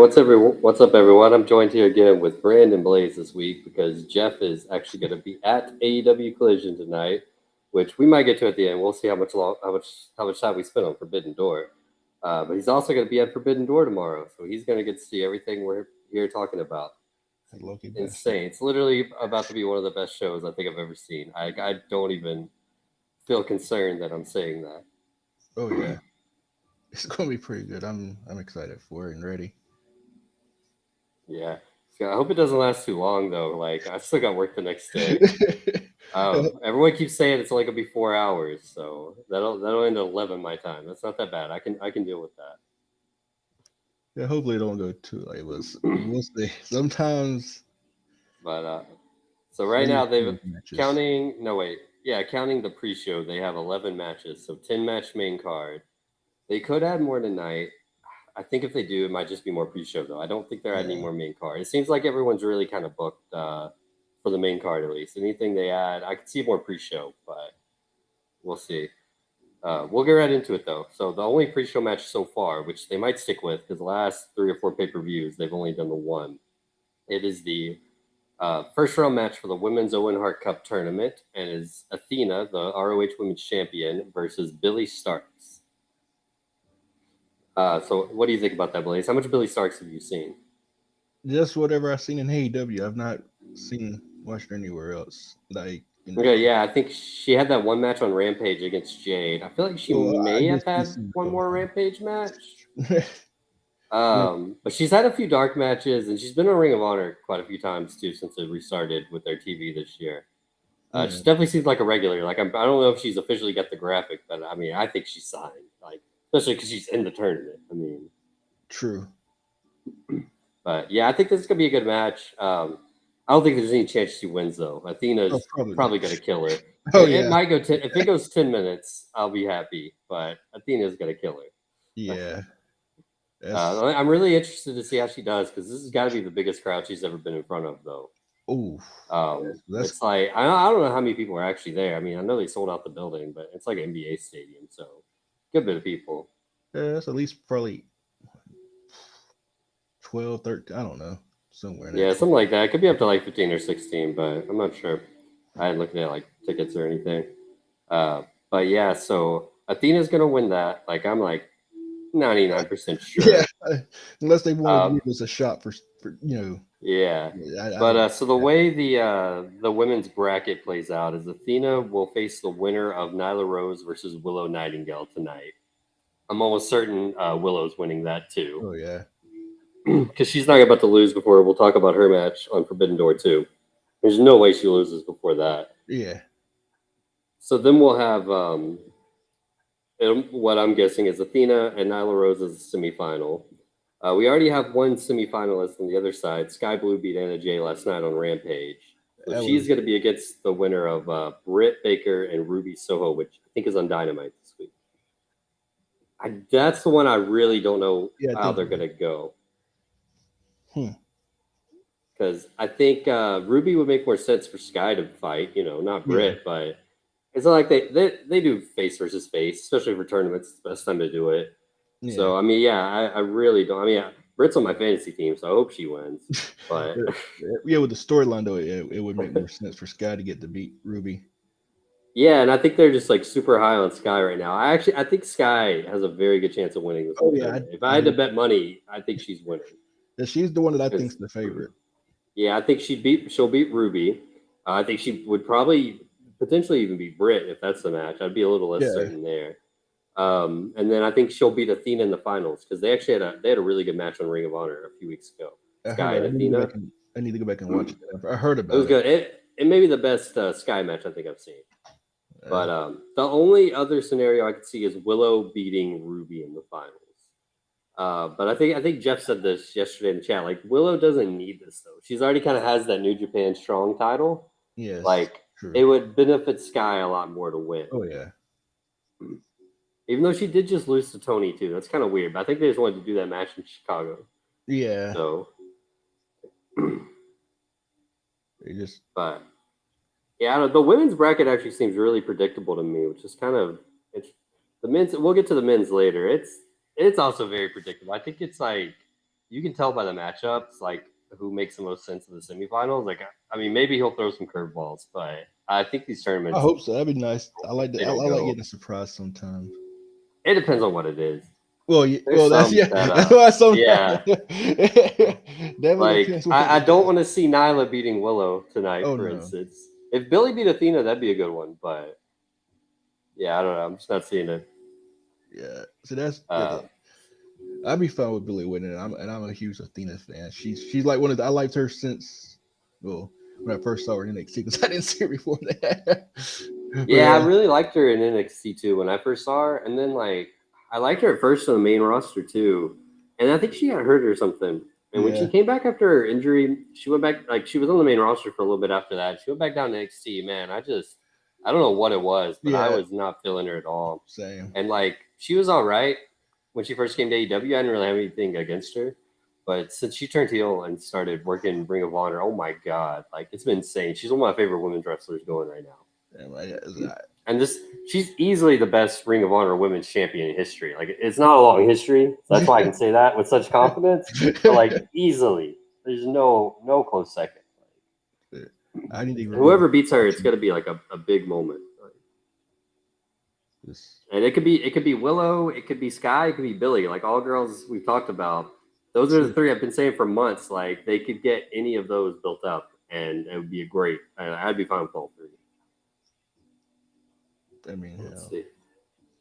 What's up, everyone? I'm joined here again with Brandon Blaze this week because Jeff is actually going to be at AEW Collision tonight, which we might get to at the end. We'll see how much time we spend on Forbidden Door. But he's also going to be at Forbidden Door tomorrow, so he's going to get to see everything we're here talking about. Loki best. Insane! It's literally about to be one of the best shows I think I've ever seen. I don't even feel concerned that I'm saying that. Oh yeah, it's gonna be pretty good. I'm excited for it and ready. Yeah. So I hope it doesn't last too long though. Like I still got work the next day. Everyone keeps saying it's only gonna be 4 hours, so that'll end at 11 my time. That's not that bad. I can deal with that. Yeah, hopefully it don't go too late. We'll see. Sometimes But so right maybe now a few they've matches. counting no wait yeah counting the pre-show they have 11 matches, so 10 match main card. They could add more tonight. I think if they do, it might just be more pre-show though. I don't think they're adding any Yeah, more main card. It seems like everyone's really kind of booked for the main card at least. Anything they add, I could see more pre-show, but we'll see. We'll get right into it though. So the only pre-show match so far, which they might stick with, because the last 3 or 4 pay-per-views they've only done the one. It is the first round match for the Women's Owen Hart Cup tournament, and is Athena, the ROH Women's Champion, versus Billy Starks. So what do you think about that, Blaze? How much Billy Starks have you seen? just whatever I've seen in AEW. I've not seen watched anywhere else. Like in the Okay, yeah, I think she had that one match on Rampage against Jade. I feel like she well, I may have guess she's had seen one both. more Rampage match. Yeah, But she's had a few dark matches, and she's been in Ring of Honor quite a few times too since they restarted with their TV this year. She yeah, definitely seems like a regular. Like I don't know if she's officially got the graphic, but I mean, I think she's signed. Like especially because she's in the tournament. I mean, true. but yeah, I think this is gonna be a good match. I don't think there's any chance she wins though. Oh, Athena's probably not. probably gonna kill her. Oh It yeah, might go if it goes 10 minutes, I'll be happy. But Athena's gonna kill her. yeah. That's I'm really interested to see how she does because this has got to be the biggest crowd she's ever been in front of, though. oh, that's It's like I don't know how many people are actually there. I mean, I know they sold out the building, but it's like an NBA stadium, so good bit of people. yeah, that's at least probably 12, 13. I don't know, somewhere in Yeah, that. something like that. It could be up to like 15 or 16, but I'm not sure. I hadn't looked at like tickets or anything. But yeah, so Athena's gonna win that. Like I'm like 99% Yeah, sure. unless they want to Um, give us a shot for Yeah, I but don't. so the way the women's bracket plays out is Athena will face the winner of Nyla Rose versus Willow Nightingale tonight. I'm almost certain Willow's winning that too, Oh yeah, because she's not about to lose before. We'll talk about her match on Forbidden Door II. There's no way she loses before that. yeah. So then we'll have what I'm guessing is Athena and Nyla Rose as a semifinal. We already have one semifinalist on the other side. Sky Blue beat Anna Jay last night on Rampage. So That she's was going to be against the winner of Britt Baker and Ruby Soho, which I think is on Dynamite this week. That's the one I really don't know yeah. I how think. they're going to go. Hmm. Because I think Ruby would make more sense for Sky to fight, not Yeah, Britt, but it's not like they do face versus face, especially for tournaments. It's the best time to do it. yeah. So I mean, yeah, I really don't. I mean, Britt's on my fantasy team, so I hope she wins. But Yeah, with the storyline though, it would make more sense for Sky to get to beat Ruby. yeah, and I think they're just like super high on Sky right now. I think Sky has a very good chance of winning this Oh whole yeah, tournament. If I I had to do. bet money, I think she's winning. Yeah, she's the one that I think's Because the favorite. yeah, I think she'll beat Ruby. I think she would probably potentially even beat Britt if that's the match. I'd be a little less Yeah, certain there. And then I think she'll beat Athena in the finals because they had a really good match on Ring of Honor a few weeks ago. I heard Sky that. and Athena. I need to go back and watch it. I heard It was about it. good. It may be the best Sky match I think I've seen. Uh, But the only other scenario I could see is Willow beating Ruby in the finals. But I think Jeff said this yesterday in the chat. Like Willow doesn't need this though. She's already kind of has that New Japan Strong title. yes, Like true. it would benefit Sky a lot more to win. Oh yeah, Even though she did just lose to Tony too. That's kind of weird. But I think they just wanted to do that match in Chicago. yeah. So, They just but yeah, the women's bracket actually seems really predictable to me, which is kind of it's the men's. We'll get to the men's later. It's also very predictable. I think it's like you can tell by the matchups like who makes the most sense in the semifinals. Like, I mean, maybe he'll throw some curveballs, but I think these I tournaments hope so. That'd be nice. I like that. they I don't like go. getting a surprise sometimes. It depends on what it is. Well, yeah, There's that's some yeah. that That's why some yeah, definitely like depends. What I it don't is. want to see Nyla beating Willow tonight, Oh for no, instance. If Billy beat Athena, that'd be a good one, but yeah, I don't know. I'm just not seeing it. yeah. So that's Uh, I'd be fine with Billy winning. I'm a huge Athena fan. She's like one of the, I liked her since well when I first saw her in NXT because I didn't see her before that. But yeah, I really liked her in NXT too when I first saw her, and then like I liked her at first on the main roster too, and I think she got hurt or something. And when she yeah, came back after her injury, she went back like she was on the main roster for a little bit after that. She went back down to NXT. Man, I don't know what it was, but I yeah, was not feeling her at all. same. And like she was all right when she first came to AEW. I didn't really have anything against her, but since she turned heel and started working Ring of Honor, oh my god, like it's been insane. She's one of my favorite women's wrestlers going right now. And this, she's easily the best Ring of Honor women's champion in history. Like it's not a long history, so that's why I can say that with such confidence. But like easily, there's no close second. I need to Whoever beats her, it's gonna be like a big moment. this. And it could be Willow, it could be Sky, it could be Billy. Like all girls we've talked about, those are the three I've been saying for months. Like they could get any of those built up, and it would be a great. I'd be fine with all three. I mean, Let's hell. see.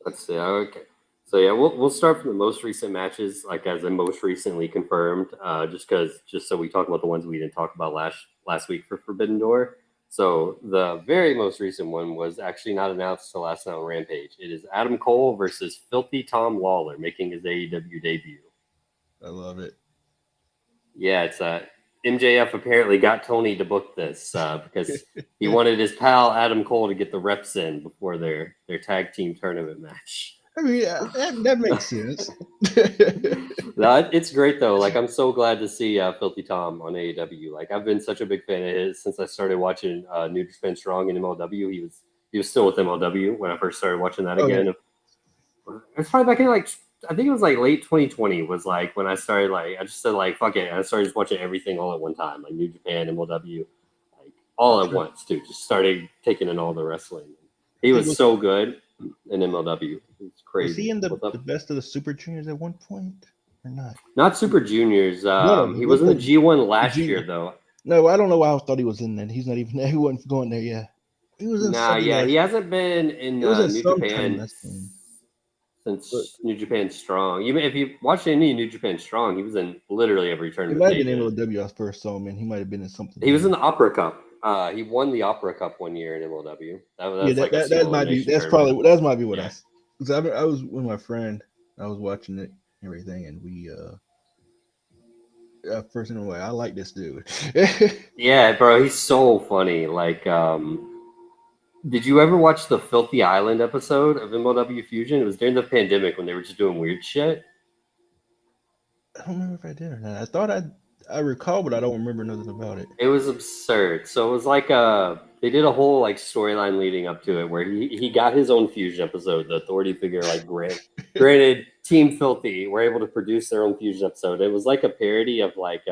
Let's see. Okay. So yeah, we'll start from the most recent matches, like as the most recently confirmed, just so we talk about the ones we didn't talk about last week for Forbidden Door. So the very most recent one was actually not announced till last night on Rampage. It is Adam Cole versus Filthy Tom Lawler making his AEW debut. I love it. Yeah, it's MJF apparently got Tony to book this because he wanted his pal Adam Cole to get the reps in before their tag team tournament match. I mean, yeah, that makes sense. No, it's great though. Like I'm so glad to see Filthy Tom on AEW. Like I've been such a big fan of his since I started watching New Japan Strong in MLW. He was still with MLW when I first started watching that Oh, yeah. again. It's probably back in like I think it was like late 2020 was like when I started like I just said like fuck it and I started just watching everything all at one time like New Japan MLW like all at once too. Just started taking in all the wrestling. He was so good in MLW. It's crazy. Was he in the best of the Super Juniors at one point or not? Not Super Juniors. He was in the G1 last year though. No, I don't know why I thought he was in that. He's not even there. He wasn't going there yet. He was in He hasn't been in New Japan since New Japan Strong. Even if you watched any New Japan Strong, he was in literally every tournament. It might have been MLW I first saw him, and he might have been in something. He was in the Opera Cup. He won the Opera Cup one year in MLW. That might be. That's probably that might be what I. Because I was with my friend. I was watching it, and everything, and we first in a way, I like this dude. Yeah, bro, he's so funny. Like, did you ever watch the Filthy Island episode of MLW Fusion? It was during the pandemic when they were just doing weird shit. I don't remember if I did or not. I thought I recall, but I don't remember nothing about it. It was absurd. So it was like they did a whole like storyline leading up to it where he got his own Fusion episode. The authority figure like granted Team Filthy were able to produce their own Fusion episode. It was like a parody of like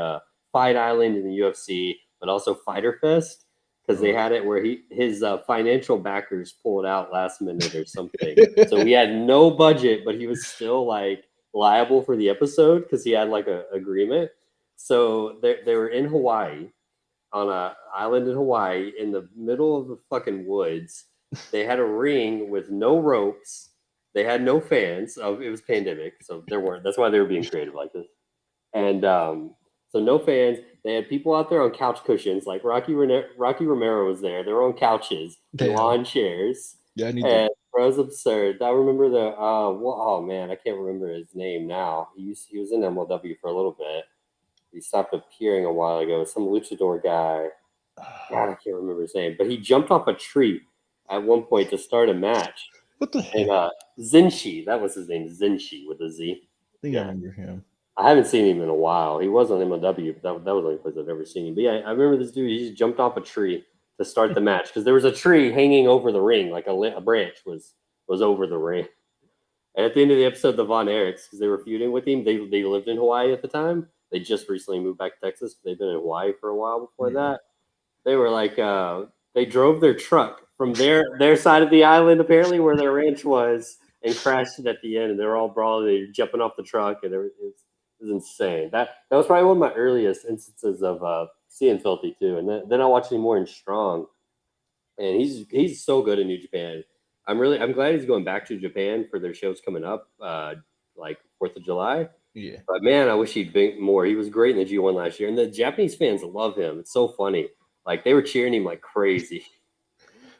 Fight Island in the UFC, but also Fighter Fest because they had it where his financial backers pulled out last minute or something. So he had no budget, but he was still like liable for the episode because he had like a agreement. So they were in Hawaii, on an island in Hawaii, in the middle of the fucking woods. They had a ring with no ropes. They had no fans. It was pandemic, so there weren't. That's why they were being creative like this. And so no fans. They had people out there on couch cushions. Like Rocky Romero was there. They were on couches, lawn chairs. Yeah, I need and it was absurd. I remember oh man, I can't remember his name now. He was in MLW for a little bit. He stopped appearing a while ago. Some luchador guy. God, I can't remember his name. But he jumped off a tree at one point to start a match. What the heck? And Zenshi, that was his name, Zenshi with a Z. I think I remember him. I haven't seen him in a while. He was on MLW, but that was the only place I've ever seen him. But yeah, I remember this dude. He just jumped off a tree to start the match because there was a tree hanging over the ring, like a branch was over the ring. And at the end of the episode, the Von Erichs, because they were feuding with him, they lived in Hawaii at the time. They just recently moved back to Texas. They've been in Hawaii for a while before Yeah. that. They were like, they drove their truck from their side of the island, apparently where their ranch was, and crashed it at the end. And they were all brawling, they were jumping off the truck, and it was insane. That was probably one of my earliest instances of seeing Filthy too. And then I watched him more in Strong, and he's so good in New Japan. I'm glad he's going back to Japan for their shows coming up, like 4th of July. Yeah. But man, I wish he'd been more. He was great in the G1 last year, and the Japanese fans love him. It's so funny. Like they were cheering him like crazy.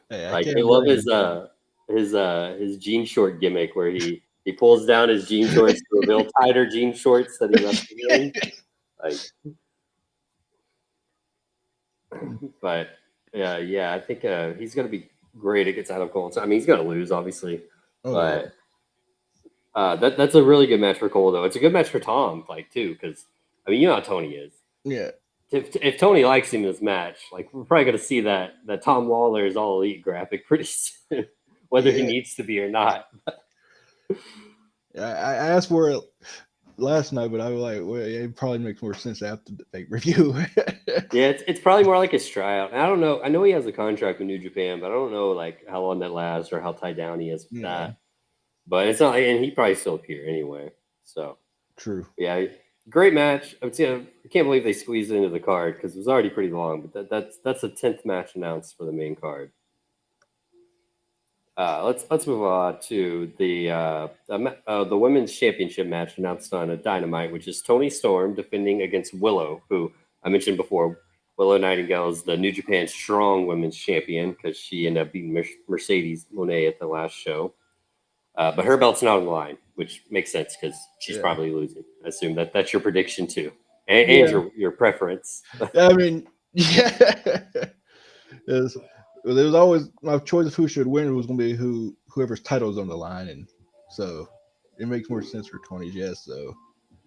Hey, I Like can't they love blame his jean short gimmick where he pulls down his jean shorts to reveal tighter jean shorts that he left in. Like, but yeah, I think he's gonna be great against Adam Cole. So, I mean, he's gonna lose, obviously, Oh, but that's a really good match for Cole, though. It's a good match for Tom, like too, because I mean, you know how Tony is. yeah. If Tony likes him in this match, like we're probably gonna see that Tom Lawler is all elite graphic pretty soon, whether he Yeah. needs to be or not. I asked for it last night, but I was like, well, it probably makes more sense after the fake review. Yeah, it's probably more like his tryout. And I don't know. I know he has a contract with New Japan, but I don't know like how long that lasts or how tied down he is with Yeah. that. But it's not, and he probably still appear anyway. So True. yeah, great match. I can't believe they squeezed it into the card because it was already pretty long. But that's the 10th match announced for the main card. Let's move on to the women's championship match announced on a Dynamite, which is Toni Storm defending against Willow, who I mentioned before. Willow Nightingale is the New Japan Strong Women's Champion because she ended up beating Mercedes Moné at the last show. But her belt's not on the line, which makes sense because she's probably losing. I assume that's your prediction too, and your preference. I mean, yeah. There was always my choice of who should win was going to be whoever's title's on the line, and so it makes more sense for Tony's yes. So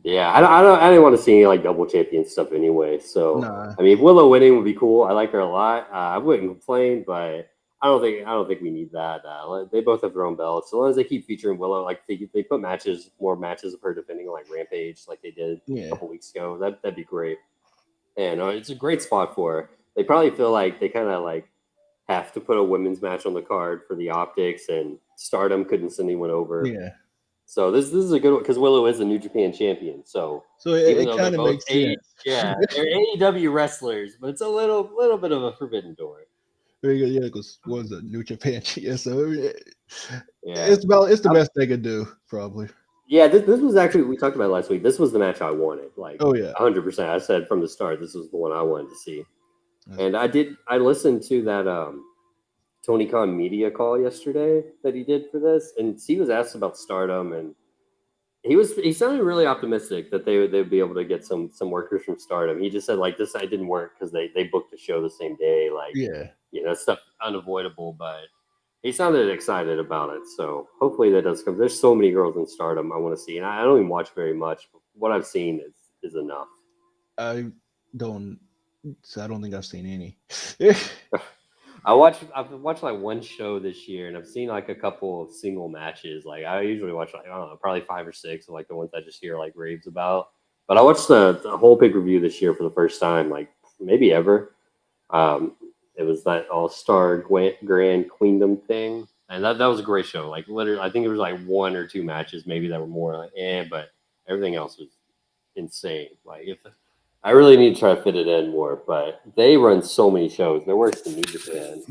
Yeah, I didn't want to see any like double champion stuff anyway. So nah, I mean, Willow winning would be cool. I like her a lot. I wouldn't complain, but I don't think we need that. They both have their own belts. So long as they keep featuring Willow, like they put more matches of her defending like Rampage, like they did a couple weeks ago. That'd be great. And it's a great spot for her. They probably feel like they kind of like have to put a women's match on the card for the optics, and Stardom couldn't send anyone over. yeah. So this is a good one because Willow is a New Japan champion. So even It though kind of makes sense. they're AEW wrestlers, but it's a little bit of a forbidden door. Very good, yeah, because was a New Japan, yeah. So Yeah, it's the best they could do, probably. Yeah, this was actually we talked about it last week. This was the match I wanted, like 100%. I said from the start, this was the one I wanted to see, and I listened to that Tony Khan media call yesterday that he did for this, and he was asked about Stardom, and he sounded really optimistic that they'd be able to get some workers from Stardom. He just said like this side didn't work because they booked a show the same day, like stuff unavoidable, but he sounded excited about it. So hopefully that does come. There's so many girls in Stardom I want to see, and I don't even watch very much. But what I've seen is enough. I don't think I've seen any. I've watched like one show this year, and I've seen like a couple of single matches. Like I usually watch like I don't know, probably 5 or 6 of like the ones I just hear like raves about. But I watched the whole pay-per-view this year for the first time, like maybe ever. It was that All-Star Grand Queendom thing, and that was a great show. Like literally, I think it was like 1 or 2 matches maybe that were more like but everything else was insane. Like if I really need to try to fit it in more, but they run so many shows. They're worse than New Japan.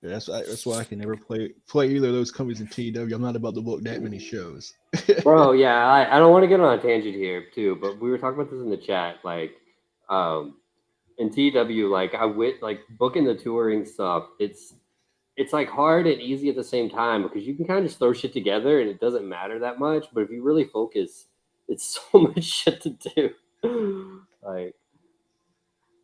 Yeah, that's why I can never play either of those companies in TW. I'm not about to book that many shows. Bro, yeah, I don't want to get on a tangent here too, but we were talking about this in the chat. Like, in TW, like like booking the touring stuff. It's like hard and easy at the same time because you can kind of just throw shit together and it doesn't matter that much. But if you really focus, it's so much shit to do. Like,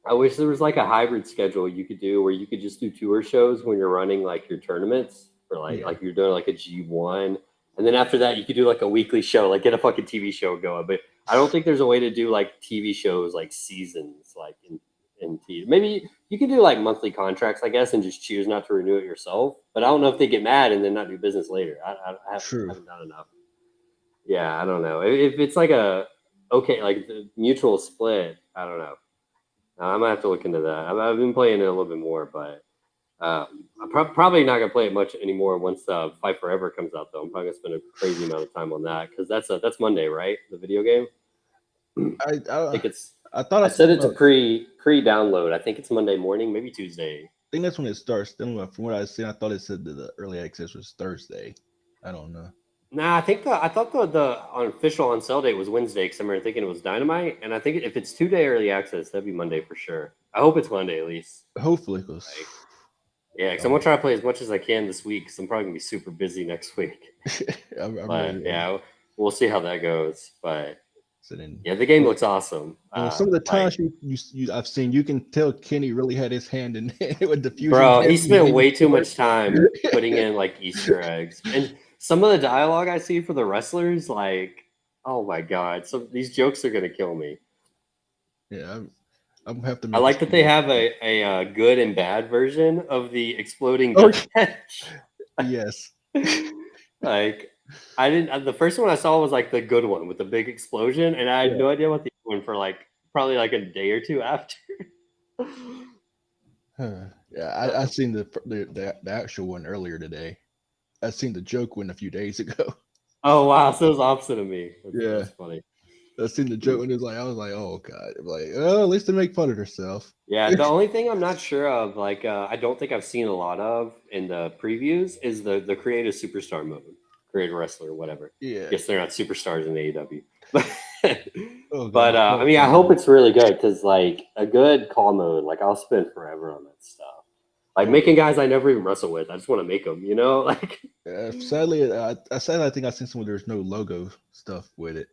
I wish there was like a hybrid schedule you could do where you could just do tour shows when you're running like your tournaments, or like you're doing like a G1, and then after that you could do like a weekly show, like get a fucking TV show going. But I don't think there's a way to do like TV shows like seasons, like in TV. Maybe you could do like monthly contracts, I guess, and just choose not to renew it yourself. But I don't know if they get mad and then not do business later. I haven't done enough. Yeah, I don't know. If it's like a okay, like the mutual split, I don't know. I might have to look into that. I've been playing it a little bit more, but I'm probably not gonna play it much anymore once Fight Forever comes out. Though I'm probably gonna spend a crazy amount of time on that because that's Monday, right? The video game. I I I, think it's. I thought I I set seen it to about. pre download. I think it's Monday morning, maybe Tuesday. I think that's when it starts. Then from what I seen, I thought it said that the early access was Thursday. I don't know. Nah, I thought the official on sale date was Wednesday because I remember thinking it was Dynamite, and I think if it's 2 day early access, that'd be Monday for sure. I hope it's Monday at least. Hopefully, because Like, yeah, because I'm gonna try to play as much as I can this week. Because I'm probably gonna be super busy next week. I'm But ready. yeah, we'll see how that goes. But So then, yeah, the game looks awesome. some of the Like, times I've seen, you can tell Kenny really had his hand in it with the fusion bro, gas he in the spent beginning way too part. much time putting in like Easter eggs, and some of the dialogue I see for the wrestlers, like, oh my god, so these jokes are gonna kill me. Yeah, I'm gonna have to I make like a that they video. have a good and bad version of the exploding Oh death match. yes, Like, I didn't. The first one I saw was like the good one with the big explosion, and I had yeah. no idea what the other one for like probably like a day or two after. Yeah, I seen the actual one earlier today. I seen the joke one a few days ago. Oh wow, so it was opposite of me. Yeah, That's funny. I seen the joke and it was like I was like, oh god, I'm like, oh, at least they make fun of herself. Yeah, the only thing I'm not sure of, like, I don't think I've seen a lot of in the previews, is the creative superstar mode, creative wrestler, whatever. Yeah. Guess they're not superstars in AEW, but Oh god, but I I love mean, I hope Call. it's really good because like a good call mode, like I'll spend forever on that stuff. Like Oh making guys I never even wrestle with, I just want to make them, like. sadly, sadly, I think I seen some where there's no logo stuff with it.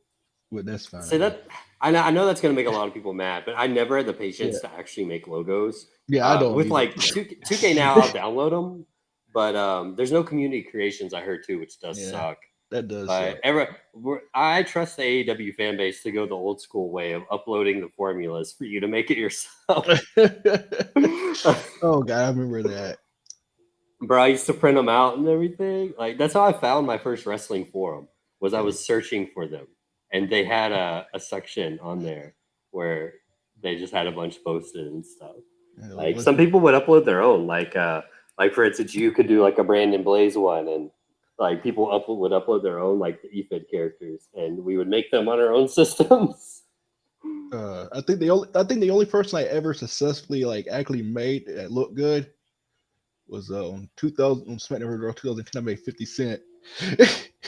But that's fine, I So guess. that I know that's gonna make a lot of people mad, but I never had the Yeah, patience to actually make logos. yeah, I don't With either. like 2K now, I'll download them, but there's no community creations. I heard too, which does Yeah, suck. that does But suck. I trust the AEW fan base to go the old school way of uploading the formulas for you to make it yourself. Oh god, I remember that. Bro, I used to print them out and everything. Like that's how I found my first wrestling forum. Was I Yeah, was searching for them, and they had a section on there where they just had a bunch posted and stuff. yeah, Like some people would upload their own. Like for instance, you could do like a Brandon Blaze one, and like people would upload their own like the EFED characters, and we would make them on our own systems. I think the only person I ever successfully like actually made that looked good was on 2000 on SmackDown Raw 2010. I made 50 Cent.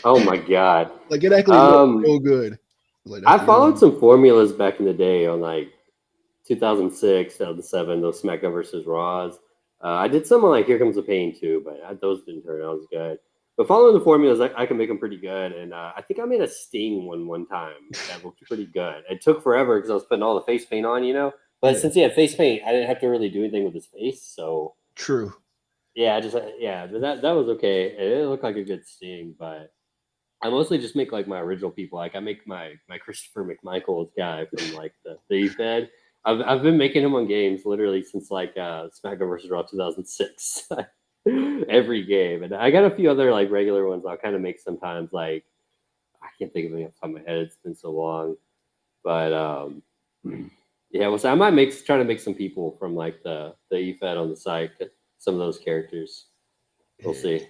Oh my god. Like it actually looked Um, real good. Like that's I the followed only. some formulas back in the day on like 2006, 2007, those SmackDown versus Raws. I did some on like Here Comes the Pain too, but those didn't turn out as good. But following the formulas, I can make them pretty good. And I think I made a Sting one time that looked pretty good. It took forever because I was putting all the face paint on, But Yeah, since he had face paint, I didn't have to really do anything with his face. So true. yeah, but that was okay. It looked like a good Sting, but I mostly just make like my original people. Like I make my Christopher McMichaels guy from like the Fed. I've been making him on games literally since like SmackDown vs. Raw 2006. Every game, and I got a few other like regular ones I'll kind of make sometimes. Like I can't think of any off the top of my head. It's been so long, but yeah. Well, so I might try to make some people from like the EFED on the site. Some of those characters. We'll Yeah, see,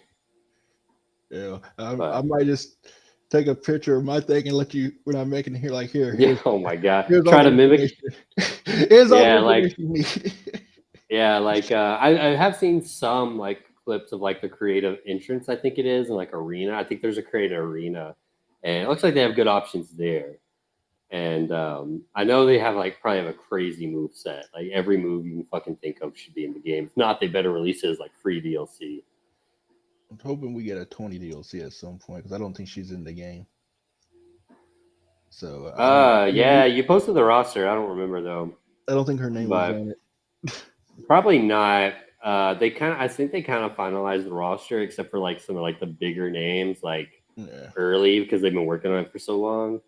yeah. I but. might just take a picture of my thing and let you when I'm making it here. Like here, Yeah, oh my god. here's all Try the to mimic. information. Here's all the Yeah, like information you need. yeah, like I have seen some like clips of like the creative entrance, I think it is, and like arena. I think there's a creative arena, and it looks like they have good options there. And I know they have like probably have a crazy move set. Like every move you can fucking think of should be in the game. If not, they better release it as like free DLC. I'm hoping we get a 20 DLC at some point because I don't think she's in the game. So Yeah, you posted the roster. I don't remember though, I don't think her name was but on it. probably not. I think they kind of finalized the roster except for like some of like the bigger names like Yeah, early because they've been working on it for so long.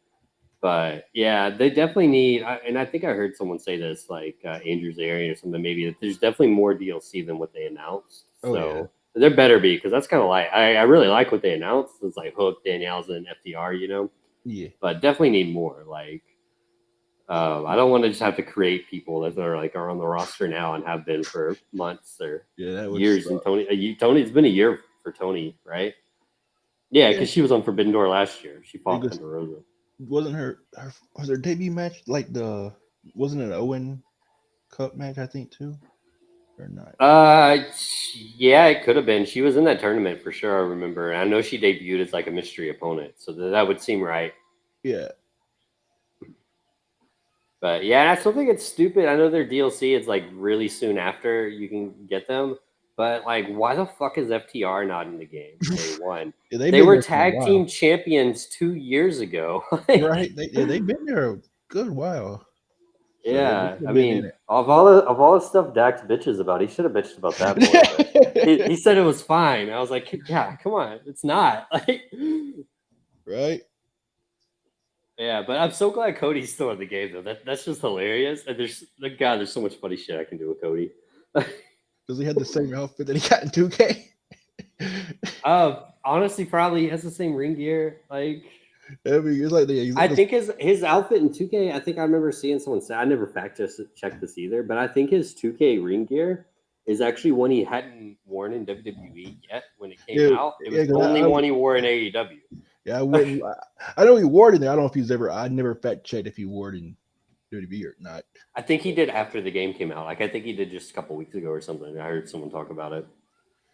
But yeah, they definitely need, and I think I heard someone say this, like Andrew's area or something, maybe that there's definitely more DLC than what they announced. oh yeah, So there better be because that's kind of like I really like what they announced. It's like Hook, Danielson, FTR, Yeah. but definitely need more. Like, I don't want to just have to create people that are on the roster now and have been for months or That would years. And suck. Tony's been a year for Tony, right? Yeah, Yeah. because she was on Forbidden Door last year. She fought Because Thunder Rosa. wasn't her was her debut match like wasn't it an Owen Cup match, I think, too? Or not? Yeah, it could have been. She was in that tournament for sure. I remember. I know she debuted as like a mystery opponent, so that would seem right. Yeah. But yeah, I still think it's stupid. I know their DLC is like really soon after you can get them, but like, why the fuck is FTR not in the game day one? Yeah, they've They been were there for a tag while. team champions 2 years ago. Like, Right? They've been there a good while. So yeah, they yeah, should I have been in mean, of all the stuff Dax bitches about, he should have bitched about that more. But it. he said it was fine. I was like, yeah, come on, it's not. Like, Right? yeah, but I'm so glad Cody's still in the game though. That's just hilarious. And there's so much funny shit I can do with Cody. Because he had the same outfit that he got in 2K. Honestly, probably he has the same ring gear. Like, I mean, it's like I think his outfit in 2K. I think I remember seeing someone say, I never fact checked this either, but I think his 2K ring gear is actually one he hadn't worn in WWE yet when it came out. It was only one he wore in AEW. Yeah, I wouldn't. I know he wore it in there. I don't know if he's ever. I never fact checked if he wore it in WWE or not. I think he did after the game came out. Like, I think he did just a couple weeks ago or something. I heard someone talk about it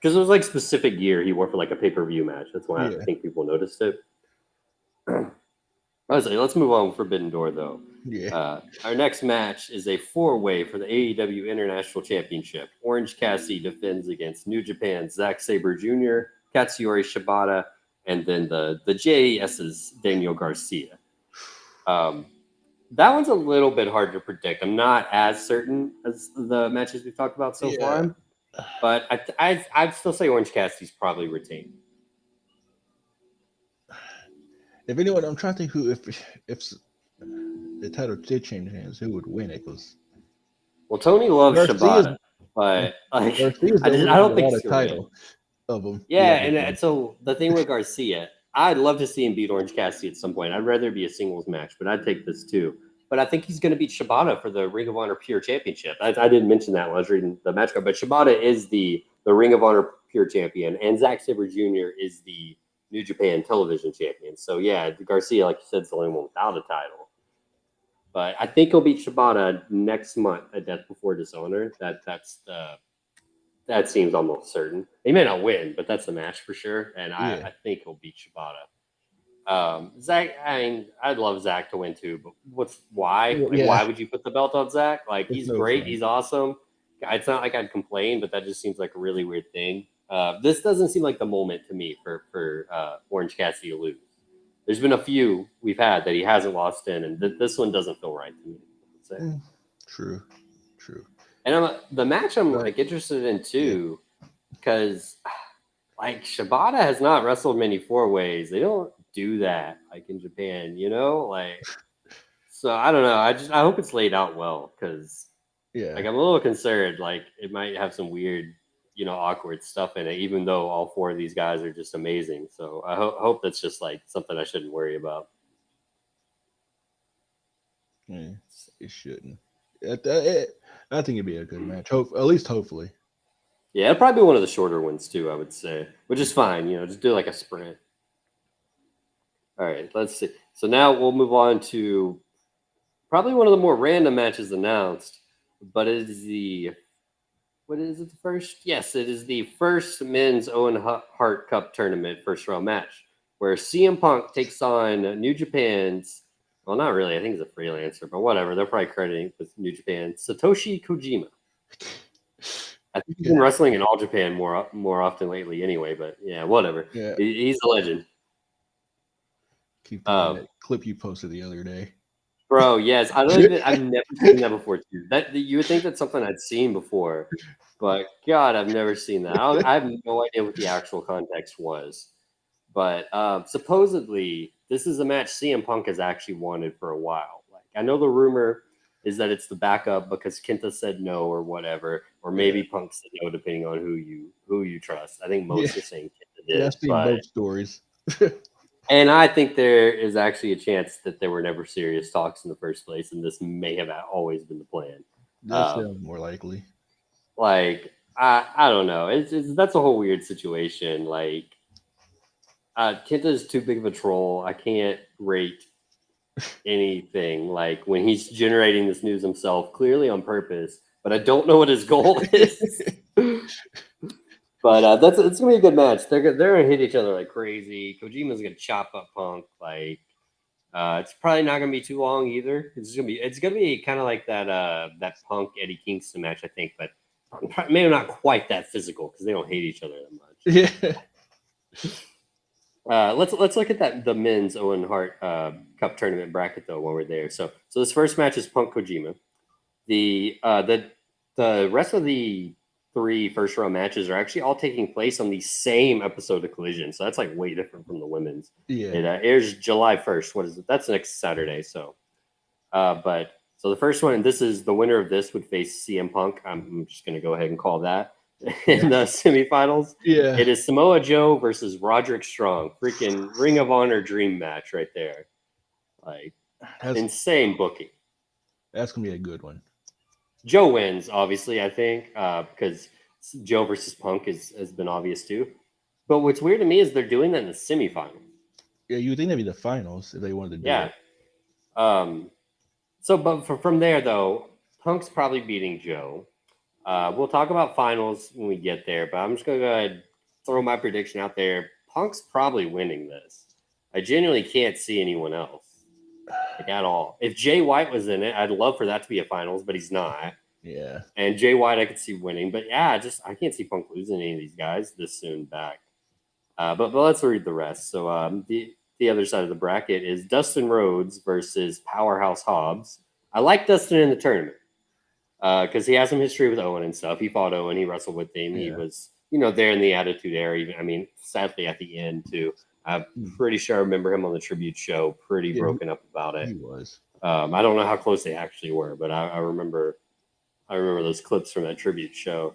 because it was like specific gear he wore for like a pay-per-view match. That's why I think people noticed it. Honestly, let's move on with Forbidden Door, though. Yeah. Our next match is a four-way for the AEW International Championship. Orange Cassidy defends against New Japan's Zack Sabre Jr., Katsuyori Shibata, and then the JAS's Daniel Garcia. That one's a little bit hard to predict. I'm not as certain as the matches we've talked about so far, but I'd still say Orange Cassidy's probably retained. If anyone, I'm trying to think who, if the title did change hands, who would win it? Because Tony loves Shibata, but like, I don't think he's gonna win. Of them. Yeah, and so the thing with Garcia, I'd love to see him beat Orange Cassidy at some point. I'd rather be a singles match, but I'd take this too. But I think he's going to beat Shibata for the Ring of Honor Pure Championship. I didn't mention that when I was reading the match card, but Shibata is the Ring of Honor Pure Champion, and Zack Sabre Jr. is the New Japan Television Champion. So yeah, Garcia, like you said, is the only one without a title. But I think he'll beat Shibata next month at Death Before Dishonor. That seems almost certain. He may not win, but that's the match for sure. And I think he'll beat Shibata. Zach, I mean, I'd love Zach to win too, but why? Like, why would you put the belt on Zach? Like, he's great. He's awesome. It's not like I'd complain, but that just seems like a really weird thing. This doesn't seem like the moment to me for Orange Cassidy to lose. There's been a few we've had that he hasn't lost in, and this one doesn't feel right to me. True. And the match I'm like interested in too, because like Shibata has not wrestled many four ways. They don't do that like in Japan, you know. Like, so I don't know. I hope it's laid out well because like I'm a little concerned. Like it might have some weird, awkward stuff in it, even though all four of these guys are just amazing. So I hope that's just like something I shouldn't worry about. Yeah, it shouldn't. I think it'd be a good match. At least hopefully. Yeah, it'd probably be one of the shorter ones too, I would say, which is fine. Just do like a sprint. All right, let's see. So now we'll move on to probably one of the more random matches announced, but it is what is it, the first? Yes, it is the first men's Owen Hart Cup tournament first round match, where CM Punk takes on New Japan's, well, not really, I think he's a freelancer, but whatever, they're probably crediting with New Japan, Satoshi Kojima. I think he's been wrestling in All Japan more often lately anyway, but yeah, whatever. Yeah. He's a legend. Keep that clip you posted the other day. Bro, yes. I've never seen that before too. You would think that's something I'd seen before, but God, I've never seen that. I have no idea what the actual context was. But supposedly, this is a match CM Punk has actually wanted for a while. Like, I know the rumor is that it's the backup because Kenta said no or whatever, or maybe Punk said no, depending on who you trust. I think most are saying Kenta did. Yeah, I've seen both stories. And I think there is actually a chance that there were never serious talks in the first place, and this may have always been the plan. That sounds more likely. Like I don't know. It's that's a whole weird situation. Like Kenta is too big of a troll. I can't rate anything. Like when he's generating this news himself, clearly on purpose, but I don't know what his goal is. But that's it's gonna be a good match. They're gonna hit each other like crazy. Kojima's gonna chop up Punk. Like it's probably not gonna be too long either. It's gonna be kind of like that Punk Eddie Kingston match, I think, but maybe not quite that physical because they don't hate each other that much. Yeah. Let's look at the men's Owen Hart Cup tournament bracket though while we're there. So this first match is Punk Kojima. The rest of the 3 first round matches are actually all taking place on the same episode of Collision. So that's like way different from the women's. Yeah. It airs July 1st. What is it? That's next Saturday. So, but the first one, and this is the winner of this would face CM Punk. I'm just going to go ahead and call that in the semifinals. Yeah. It is Samoa Joe versus Roderick Strong. Freaking Ring of Honor dream match right there. Like insane booking. That's going to be a good one. Joe wins, obviously, I think, because Joe versus Punk has been obvious too. But what's weird to me is they're doing that in the semifinals. Yeah, you would think that'd be the finals if they wanted to do it. Yeah. So, but from there, though, Punk's probably beating Joe. We'll talk about finals when we get there, but I'm just going to go ahead and throw my prediction out there. Punk's probably winning this. I genuinely can't see anyone else. Like at all. If Jay White was in it, I'd love for that to be a finals, but he's not. Yeah. And Jay White, I could see winning, but yeah, I can't see Punk losing any of these guys this soon back. But let's read the rest. So the other side of the bracket is Dustin Rhodes versus Powerhouse Hobbs. I like Dustin in the tournament because he has some history with Owen and stuff. He fought Owen, he wrestled with him. Yeah. He was, there in the Attitude Era. Even, I mean, sadly at the end too. I'm pretty sure I remember him on the tribute show, pretty broken up about it. He was. I don't know how close they actually were, but I remember those clips from that tribute show.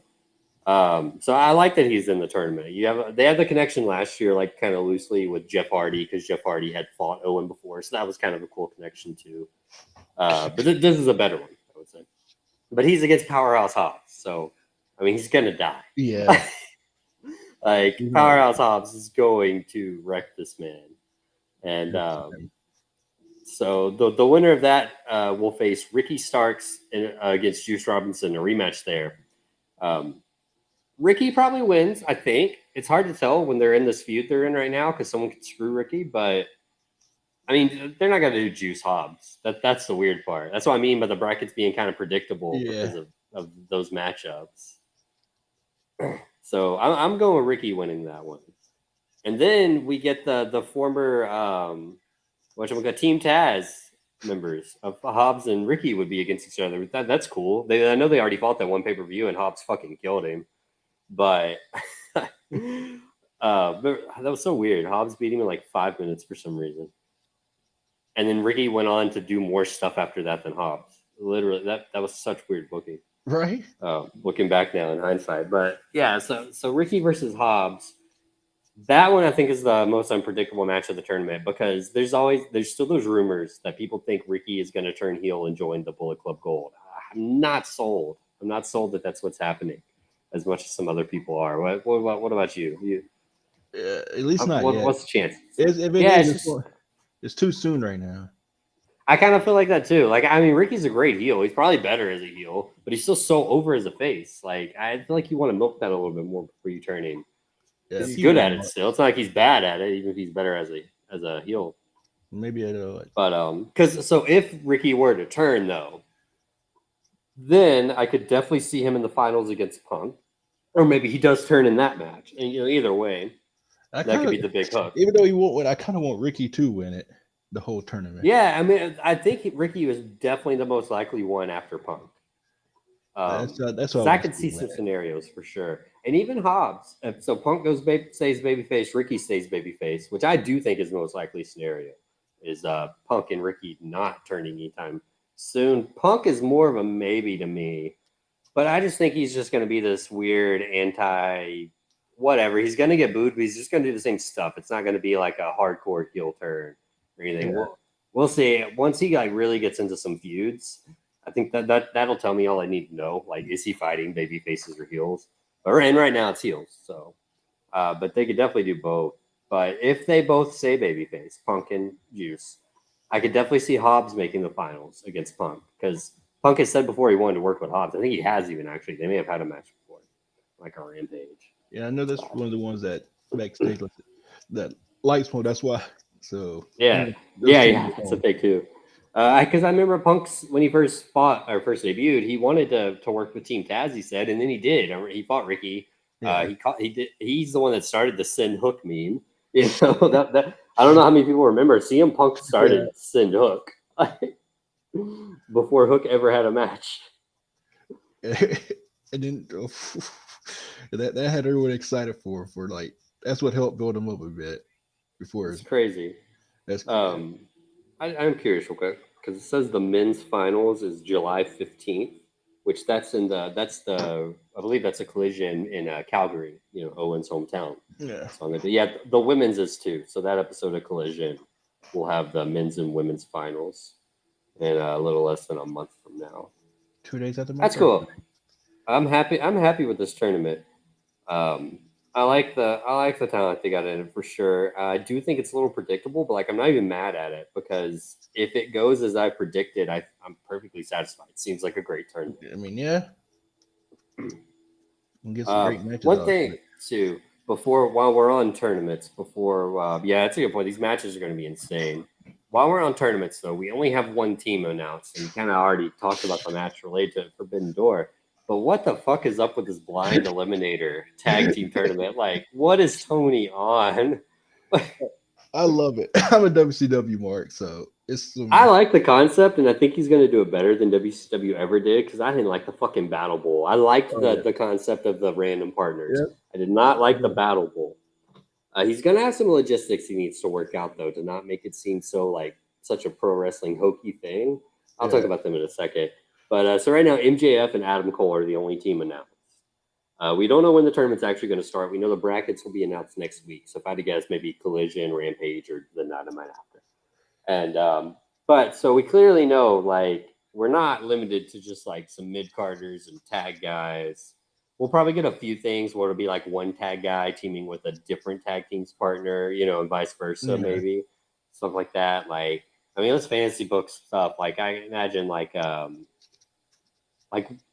So I like that he's in the tournament. They had the connection last year, like kind of loosely with Jeff Hardy, because Jeff Hardy had fought Owen before, so that was kind of a cool connection too. But this is a better one, I would say. But he's against Powerhouse Hobbs, so I mean he's gonna die. Yeah. Like Powerhouse Hobbs is going to wreck this man, and so the winner of that will face Ricky Starks against Juice Robinson, a rematch there. Ricky probably wins, I think. It's hard to tell when they're in this feud they're in right now because someone could screw Ricky, but I mean they're not gonna do Juice Hobbs. That's the weird part. That's what I mean by the brackets being kind of predictable because of those matchups. So I'm going with Ricky winning that one. And then we get the former Team Taz members of Hobbs and Ricky would be against each other. That's cool. I know they already fought that one pay-per-view and Hobbs fucking killed him. But that was so weird. Hobbs beat him in like 5 minutes for some reason. And then Ricky went on to do more stuff after that than Hobbs. Literally, that was such weird booking. Right. Looking back now in hindsight. But yeah, so Ricky versus Hobbs, that one I think is the most unpredictable match of the tournament because there's still those rumors that people think Ricky is going to turn heel and join the Bullet Club Gold. I'm not sold. I'm not sold that that's what's happening as much as some other people are. What about you? At least not yet. What's the chance? It's too soon right now. I kind of feel like that too. Like, I mean, Ricky's a great heel. He's probably better as a heel, but he's still so over as a face. Like, I feel like you want to milk that a little bit more before you turn him. Yeah, he's good at it still. It's not like he's bad at it, even if he's better as a heel. Maybe I know it. But so if Ricky were to turn though, then I could definitely see him in the finals against Punk, or maybe he does turn in that match. And either way, that could be the big hook. Even though he won't win, I kind of want Ricky to win it. The whole tournament. Yeah, I mean, I think Ricky was definitely the most likely one after Punk. That's what I could see some scenarios for sure, and even Hobbs. So Punk stays babyface, Ricky stays babyface, which I do think is the most likely scenario. Is Punk and Ricky not turning anytime soon? Punk is more of a maybe to me, but I just think he's just going to be this weird whatever. He's gonna get booed, but he's just gonna do the same stuff. It's not gonna be like a hardcore heel turn or anything. Yeah. We'll see. Once he like really gets into some feuds, I think that'll tell me all I need to know. Like, is he fighting baby faces or heels? And right now it's heels. So, but they could definitely do both. But if they both say babyface, Punk and Juice, I could definitely see Hobbs making the finals against Punk because Punk has said before he wanted to work with Hobbs. I think he has even actually. They may have had a match before, like a Rampage. Yeah, I know that's one of the ones that backstage that likes more. That's why. So Yeah, that's a thing too. Because I remember Punk's when he first fought or first debuted, he wanted to work with Team Taz. He said, and then he did. He fought Ricky. Yeah. He did. He's the one that started the Send Hook meme. You know that I don't know how many people remember. CM Punk started Send Hook before Hook ever had a match. And then that had everyone excited for like that's what helped build him up a bit before. It's crazy. That's I'm curious real quick because it says the men's finals is July 15th, which I believe that's a collision in Calgary, Owen's hometown. Yeah. So the women's is too. So that episode of Collision will have the men's and women's finals in a little less than a month from now. 2 days after my That's birthday. cool. I'm happy with this tournament. I like the talent they got in it for sure. I do think it's a little predictable, but like I'm not even mad at it because if it goes as I predicted, I'm perfectly satisfied. It seems like a great tournament. I mean, yeah. And get some great matches. One thing too, while we're on tournaments, that's a good point. These matches are going to be insane. While we're on tournaments, though, we only have one team announced, and we kind of already talked about the match related to Forbidden Door. But what the fuck is up with this blind eliminator tag team tournament? Like, what is Tony on? I love it. I'm a WCW mark, so it's. I like the concept, and I think he's going to do it better than WCW ever did because I didn't like the fucking Battle Bowl. I liked the concept of the random partners. Yep. I did not like the Battle Bowl. He's going to have some logistics he needs to work out, though, to not make it seem so like such a pro wrestling hokey thing. I'll talk about them in a second. But so right now, MJF and Adam Cole are the only team announced. We don't know when the tournament's actually going to start. We know the brackets will be announced next week. So if I had to guess, maybe Collision, Rampage, or the Dynamite after. And but so we clearly know like we're not limited to just like some mid-carders and tag guys. We'll probably get a few things where it'll be like one tag guy teaming with a different tag team's partner, and vice versa, maybe stuff like that. Like, I mean, let's fantasy book stuff. Like, I imagine like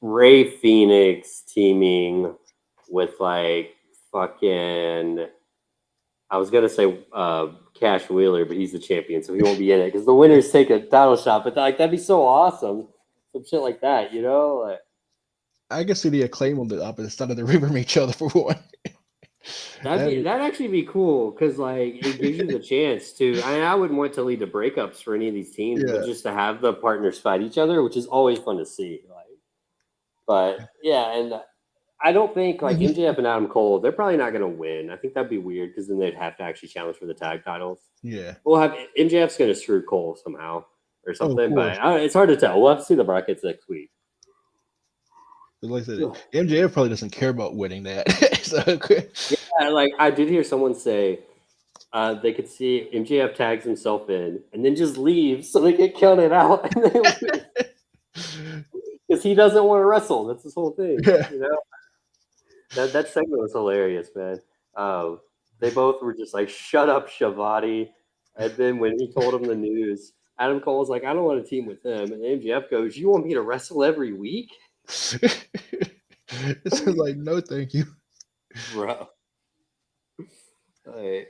Ray Phoenix teaming with like fucking. I was gonna say Cash Wheeler, but he's the champion, so he won't be in it because the winners take a title shot. But like that'd be so awesome, some shit like that, Like, I can see the Acclaim on the opposite side of the river from each other for one. that'd actually be cool because like it gives you the chance to. I wouldn't want to lead to breakups for any of these teams, but just to have the partners fight each other, which is always fun to see. Like, but yeah, and I don't think like MJF and Adam Cole, they're probably not going to win. I think that'd be weird because then they'd have to actually challenge for the tag titles. Yeah, we'll have MJF's going to screw Cole somehow or something, but it's hard to tell. We'll have to see the brackets next week. But like I said, MJF probably doesn't care about winning that. Yeah, like I did hear someone say they could see MJF tags himself in and then just leaves so they get counted out because he doesn't want to wrestle. That's his whole thing, That segment was hilarious, man. They both were just like, "Shut up, Shavati." And then when he told him the news, Adam Cole was like, "I don't want to team with him." And MJF goes, "You want me to wrestle every week?" It's like, no, thank you, bro. Right.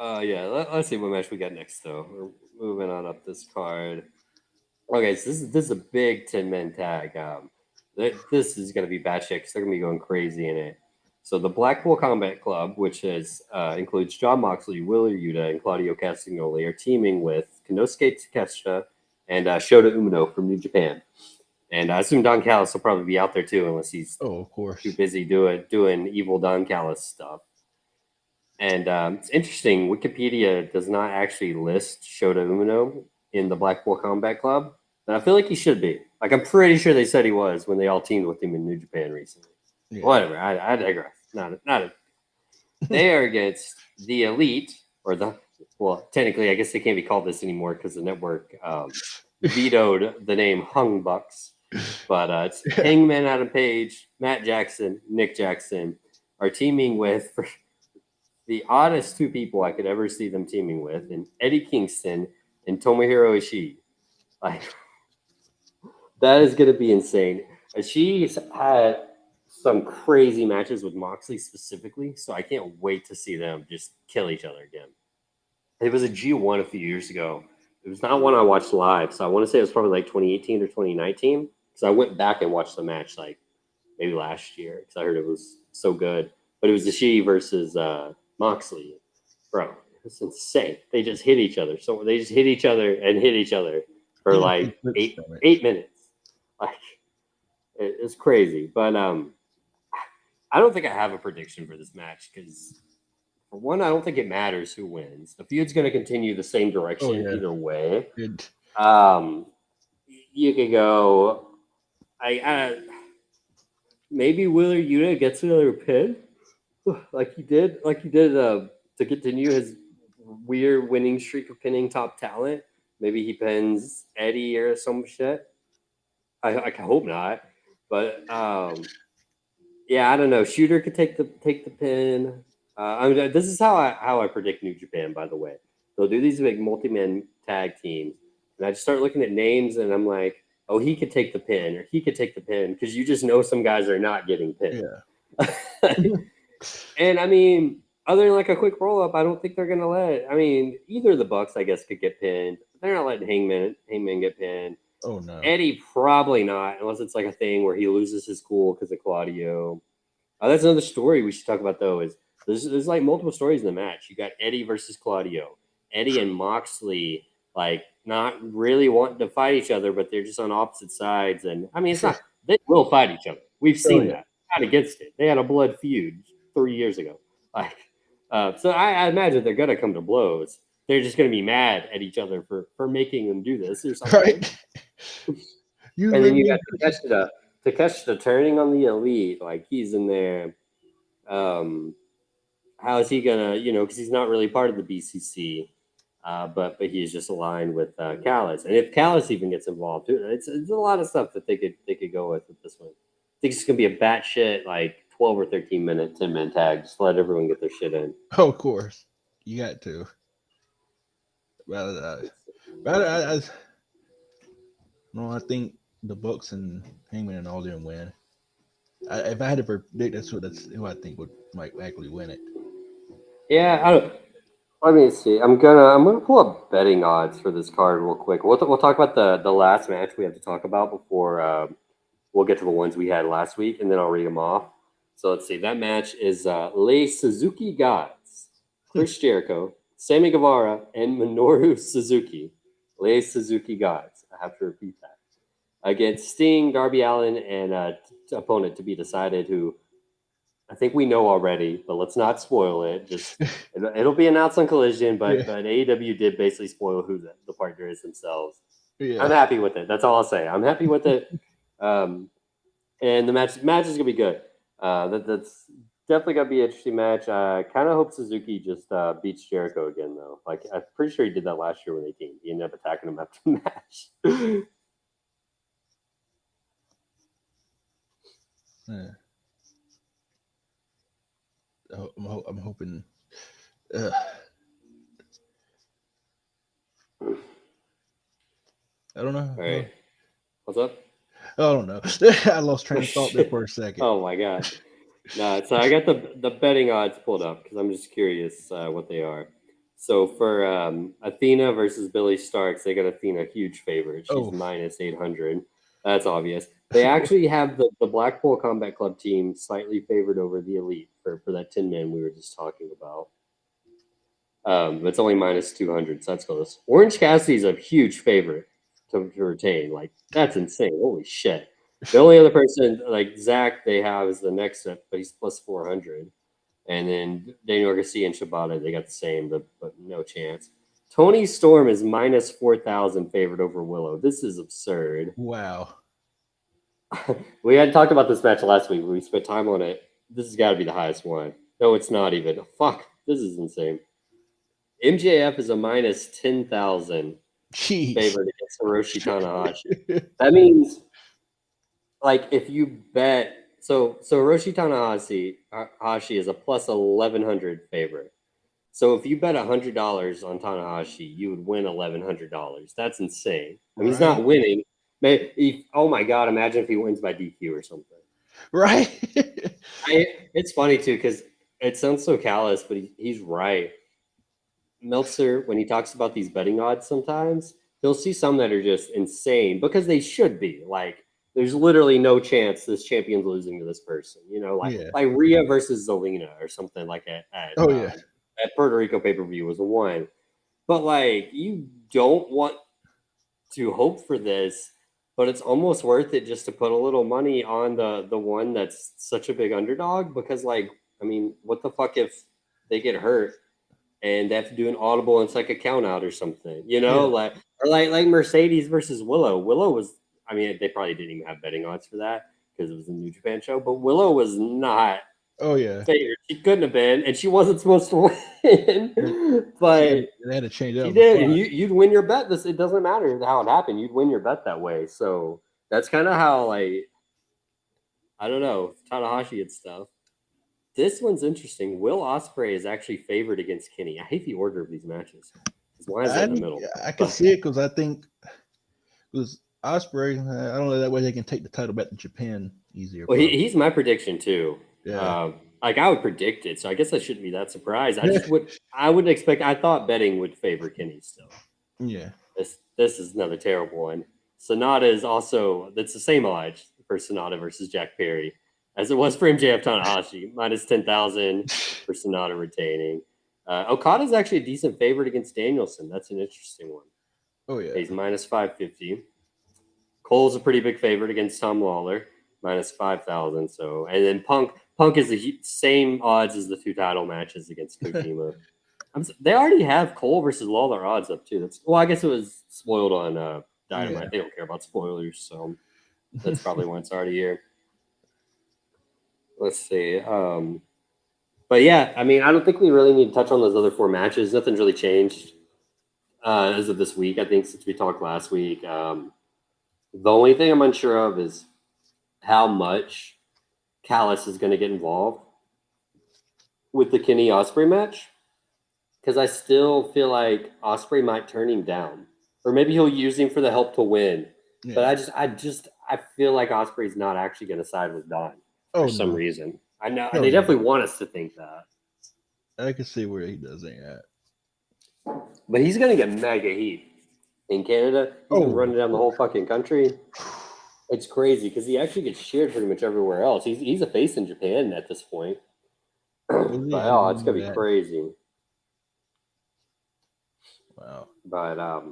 Let's see what match we got next, though. We're moving on up this card. Okay, so this is a big 10-man tag. This is going to be batshit because they're going to be going crazy in it. So the Blackpool Combat Club, which includes Jon Moxley, Wheeler Yuta, and Claudio Castagnoli, are teaming with Konosuke Takeshita and Shota Umino from New Japan. And I assume Don Callis will probably be out there too, unless he's of course too busy doing evil Don Callis stuff. And it's interesting. Wikipedia does not actually list Shota Umino in the Blackpool Combat Club, and I feel like he should be. Like I'm pretty sure they said he was when they all teamed with him in New Japan recently. Yeah. Whatever. I digress. Not a They are against the Elite, or technically, I guess they can't be called this anymore because the network vetoed the name Hung Bucks. But it's Hangman Adam Page, Matt Jackson, Nick Jackson are teaming with for the oddest two people I could ever see them teaming with, and Eddie Kingston and Tomohiro Ishii. Like that is going to be insane. Ishii's had some crazy matches with Moxley specifically, so I can't wait to see them just kill each other again. It was a G1 a few years ago. It was not one I watched live, so I want to say it was probably like 2018 or 2019. Because I went back and watched the match like maybe last year because I heard it was so good. But it was Ishii versus Moxley, bro. It's insane. They just hit each other. So they just hit each other and hit each other for like 8 minutes. Like it's crazy. But I don't think I have a prediction for this match because for one, I don't think it matters who wins. The feud's going to continue the same direction either way. You could go. Maybe Wheeler Yuta gets another pin, like he did to continue his weird winning streak of pinning top talent. Maybe he pins Eddie or some shit. I hope not, but yeah, I don't know. Shooter could take the pin. This is how I predict New Japan. By the way, they'll do these big multi-man tag teams, and I just start looking at names, and I'm like, oh, he could take the pin, or he could take the pin, because you just know some guys are not getting pinned. Yeah. And I mean, other than like a quick roll up, I don't think they're gonna let. I mean, either of the Bucks, I guess, could get pinned. But they're not letting Hangman get pinned. Oh no. Eddie probably not, unless it's like a thing where he loses his cool because of Claudio. That's another story we should talk about though. Is there's like multiple stories in the match. You got Eddie versus Claudio, Eddie and Moxley like not really wanting to fight each other, but they're just on opposite sides. And I mean, it's not they will fight each other. We've seen that. Not against it. They had a blood feud 3 years ago. Like, so I imagine they're gonna come to blows. They're just gonna be mad at each other for making them do this or something. Right. And then you got Takeshita turning on the Elite, like he's in there. How is he gonna, because he's not really part of the BCC, but he's just aligned with Callis. And if Callis even gets involved, it's a lot of stuff that they could go with this one. I think it's gonna be a batshit like 12 or 13-minute 10-man tag. Just let everyone get their shit in. Oh, of course, you got to. Well, I think the Bucks and Hangman and all them win. If I had to predict, that's who I think might actually win it. Yeah, I don't. Let me see. I'm gonna pull up betting odds for this card real quick. We'll talk about the last match we have to talk about before we'll get to the ones we had last week, and then I'll read them off. So let's see. That match is Les Suzuki Gods, Chris Jericho, Sammy Guevara, and Minoru Suzuki. Les Suzuki Gods. I have to repeat that. Against Sting, Darby Allin, and opponent to be decided, who I think we know already, but let's not spoil it. Just it'll be announced on Collision, but AEW did basically spoil who the partner is themselves. Yeah. I'm happy with it. That's all I'll say. I'm happy with it. And the match is gonna be good. That's definitely gonna be an interesting match. I kind of hope Suzuki just beats Jericho again, though. Like I'm pretty sure he did that last year when they teamed. He ended up attacking him after the match. Yeah. I'm hoping. I don't know. All right. What's up? I don't know. I lost train of thought there for a second. Oh my god. No, so I got the betting odds pulled up because I'm just curious what they are. So for Athena versus Billy Starks, they got Athena huge favorite. She's minus 800. That's obvious. They actually have the Blackpool Combat Club team slightly favored over the Elite for that 10-man we were just talking about. It's only minus 200, so that's close. Orange Cassidy's a huge favorite to retain. Like, that's insane. Holy shit. The only other person, like Zach, they have is the next step, but he's plus 400. And then Daniel Garcia and Shibata, they got the same, but no chance. Tony Storm is minus 4,000 favored over Willow. This is absurd. Wow. We had talked about this match last week. We spent time on it. This has got to be the highest one. No, it's not even. Fuck, this is insane. MJF is a minus 10,000 Jeez. favorite against Hiroshi Tanahashi. That means, like, if you bet, so Hiroshi Tanahashi is a plus 1,100 favorite. So if you bet $100 on Tanahashi, you would win $1,100. That's insane. I mean, he's not Right. winning. Oh my god! Imagine if he wins by DQ or something. Right. It's funny too because it sounds so callous, but he's right. Meltzer, when he talks about these betting odds, sometimes he'll see some that are just insane because they should be. Like, there's literally no chance this champion's losing to this person. You know, like Yeah. like Rhea versus Zelina or something like Oh yeah. at Puerto Rico pay per view was one. But like, you don't want to hope for this, but it's almost worth it just to put a little money on the one that's such a big underdog because, like, I mean, what the fuck if they get hurt and they have to do an audible and it's like a count out or something, you know, Yeah. like Mercedes versus Willow. Willow was, I mean, they probably didn't even have betting odds for that because it was a New Japan show, but Willow was not Oh yeah. favored. She couldn't have been, and she wasn't supposed to win, but They had to change she up. did, and you'd win your bet. It doesn't matter how it happened. You'd win your bet that way. So that's kind of how, like, I don't know, Tanahashi and stuff. This one's interesting. Will Ospreay is actually favored against Kenny. I hate the order of these matches. Why is it in the middle? I can see it because I think because Osprey, I don't know, that way they can take the title back to Japan easier. Well, he's my prediction too. Yeah. Like, I would predict it, so I guess I shouldn't be that surprised. I wouldn't expect. I thought betting would favor Kenny still. Yeah. This is another terrible one. Sonata is also, that's the same odds for Sonata versus Jack Perry as it was for MJF Tanahashi, minus 10,000 for Sonata retaining. Okada's actually a decent favorite against Danielson. That's an interesting one. Oh yeah. He's minus 550. Cole's a pretty big favorite against Tom Lawler, minus 5,000. So, and then Punk is the same odds as the two title matches against Kojima. They already have Cole versus Lawler odds up too. I guess it was spoiled on Dynamite. Yeah. They don't care about spoilers, so that's probably why it's already here. Let's see. But yeah, I mean, I don't think we really need to touch on those other four matches. Nothing's really changed as of this week, I think, since we talked last week. The only thing I'm unsure of is how much Callis is going to get involved with the Kenny Ospreay match. Because I still feel like Ospreay might turn him down, or maybe he'll use him for the help to win. Yeah. But I feel like Ospreay's not actually going to side with Don for some reason. I know they definitely want us to think that. I can see where he does it at. But he's going to get mega heat in Canada. He's been running down the whole fucking country. It's crazy because he actually gets cheered pretty much everywhere else. He's a face in Japan at this point. But it's going to be crazy. Wow. But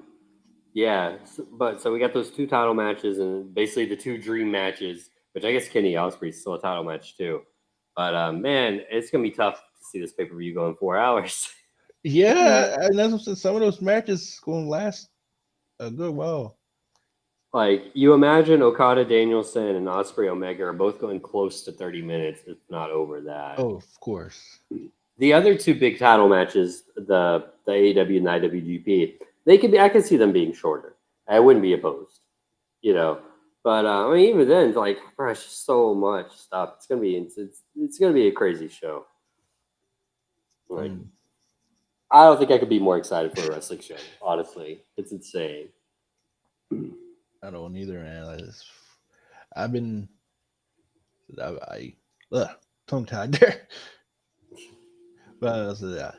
yeah, so we got those two title matches and basically the two dream matches, which I guess Kenny Ospreay's still a title match too. But man, it's gonna be tough to see this pay-per-view go in 4 hours. Yeah, and that's what some of those matches gonna last a good while. Like, you imagine Okada, Danielson, and Ospreay Omega are both going close to 30 minutes, if not over that. Oh, of course. The other two big title matches, the AEW and the IWGP, I could see them being shorter. I wouldn't be opposed, you know. But I mean, even then, like, gosh, so much stuff. It's gonna be a crazy show. Like, I don't think I could be more excited for a wrestling show. Honestly, it's insane. I don't either, man. I've been, tongue tied there. But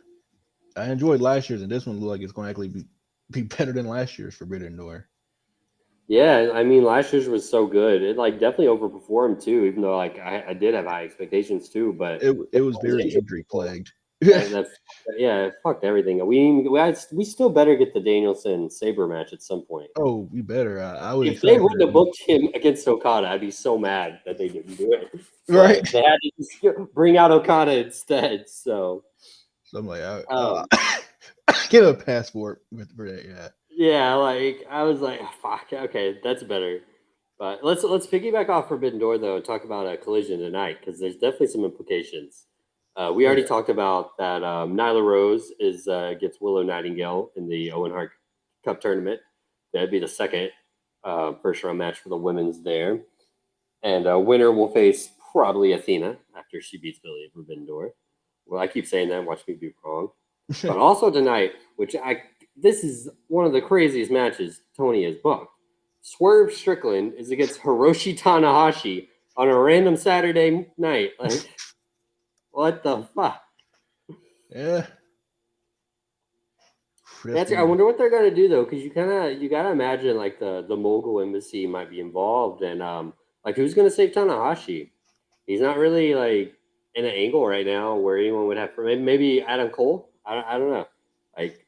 I enjoyed last year's, and this one looks like it's going to actually be better than last year's Forbidden Door. Yeah, I mean, last year's was so good. It like definitely overperformed too, even though like I did have high expectations too. But it was very injury plagued. It fucked everything. We still better get the Danielson Sabre match at some point. Oh, we better. I would. If they wouldn't have booked him against Okada, I'd be so mad that they didn't do it. Right? They had to just bring out Okada instead. So I'm like, get a passport for that. Yeah. Yeah, like I was like, fuck. Okay, that's better. But let's piggyback off Forbidden Door though and talk about a Collision tonight because there's definitely some implications. We already yeah. talked about that. Nyla Rose gets Willow Nightingale in the Owen Hart Cup tournament. That'd be the second first round match for the women's there. And winner will face probably Athena after she beats Billy at Forbidden Door. Well, I keep saying that. Watch me be wrong. But also tonight, this is one of the craziest matches Tony has booked. Swerve Strickland is against Hiroshi Tanahashi on a random Saturday night. Like, what the fuck? Yeah. I wonder what they're gonna do though, because you gotta imagine like the Mogul Embassy might be involved, and like who's gonna save Tanahashi? He's not really like in an angle right now where anyone would have. Maybe Adam Cole. I don't know. Like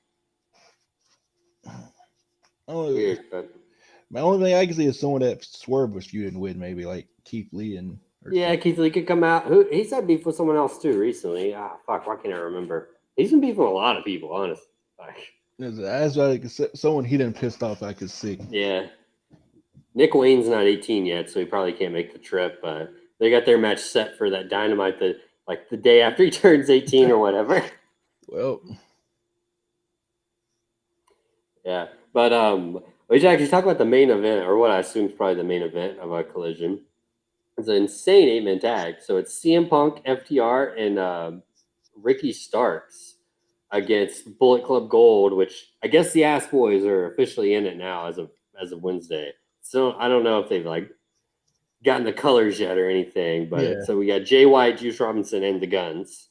weird, but My only thing I can see is someone that Swerve was feuding with, maybe like Keith Lee and. Yeah, Keith Lee could come out. Who he's had beef with someone else too recently. Fuck, why can't I remember? He's been beefing with a lot of people, honestly. Like, That's like someone he didn't pissed off. I could see. yeah, Nick Wayne's not 18 yet, so he probably can't make the trip. But they got their match set for that Dynamite the day after he turns 18 or whatever. Well, yeah, but we should actually talk about the main event, or what I assume is probably the main event of a Collision. It's an insane 8-man tag. So it's CM Punk, FTR, and Ricky Starks against Bullet Club Gold, which I guess the Ass Boys are officially in it now as of Wednesday. So I don't know if they've like gotten the colors yet or anything, but yeah. So we got Jay White, Juice Robinson, and the Guns.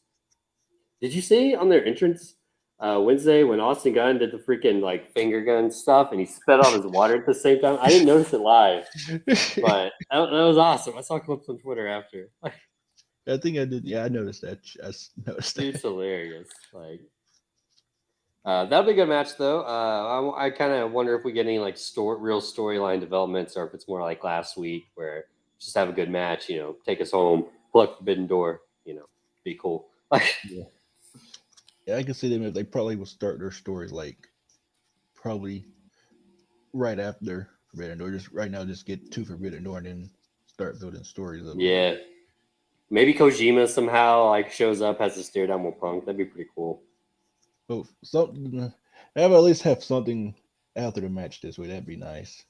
Did you see on their entrance Wednesday when Austin Gunn did the freaking like finger gun stuff and he spit out his water at the same time? I didn't notice it live, but that was awesome. I saw clips on Twitter after. I think I did. Yeah, I noticed that. I noticed that. Dude's hilarious. Like, that'll be a good match though. I kind of wonder if we get any like real storyline developments, or if it's more like last week where just have a good match. Take us home, pull up Forbidden Door. Be cool. Yeah. Yeah, I can see them if they probably will start their stories like probably right after Forbidden Door. Just right now, just get to Forbidden Door and then start building stories of Yeah. Maybe Kojima somehow like shows up as a stare down with Punk. That'd be pretty cool. Oh, something. Have at least have something after the match this way. That'd be nice.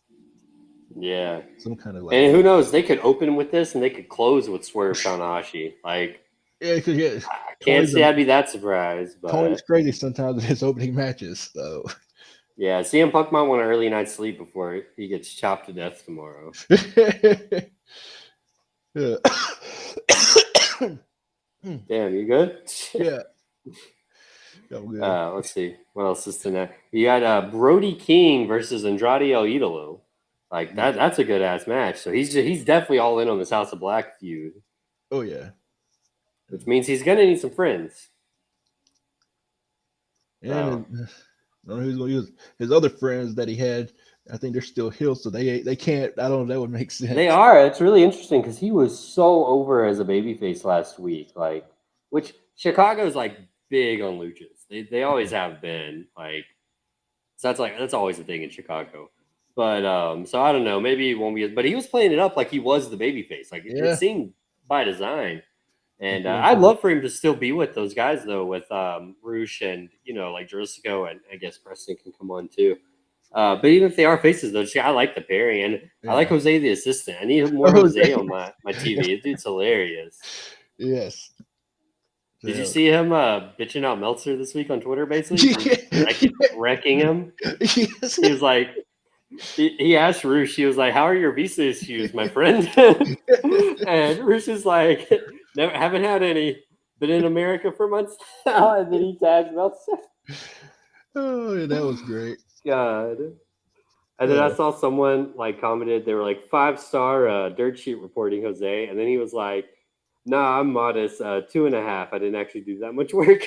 Yeah. Some kind of like. And who knows? They could open with this and they could close with Swerve Tanahashi. Like, yeah, because I can't say I'd be that surprised. But Tony's crazy sometimes in his opening matches. So yeah, CM Punk might want an early night's sleep before he gets chopped to death tomorrow. Yeah. Damn, you good? Yeah. Good. Let's see. What else is tonight? You got Brody King versus Andrade El Idolo. Like that's a good ass match. So he's definitely all in on this House of Black feud. Oh yeah. Which means he's gonna need some friends. And I don't know who's going to use his other friends that he had. I think they're still healed, so they can't. I don't know. That would make sense. They are. It's really interesting because he was so over as a babyface last week. Like, which Chicago's like big on luchas. They always have been. Like, so that's always a thing in Chicago. But so I don't know. Maybe it won't be. But he was playing it up like he was the babyface. Like it seemed by design. And I'd love for him to still be with those guys though, with Roosh and like Jericho, and I guess Preston can come on too. But even if they are faces though, I like the pairing, and I like Jose the assistant. I need more Jose on my TV. This dude's hilarious. Yes. Did you see him bitching out Meltzer this week on Twitter? Basically, wrecking him. Yes. He was like, he asked Roosh. He was like, "How are your visa issues, my friend?" And Roosh is like, "Never, haven't had any. Been in America for months now." And then he tags Meltzer. Oh, yeah, that was great. God. And then I saw someone like commented, they were like 5-star dirt sheet reporting Jose, and then he was like, "Nah, I'm modest, 2.5. I didn't actually do that much work."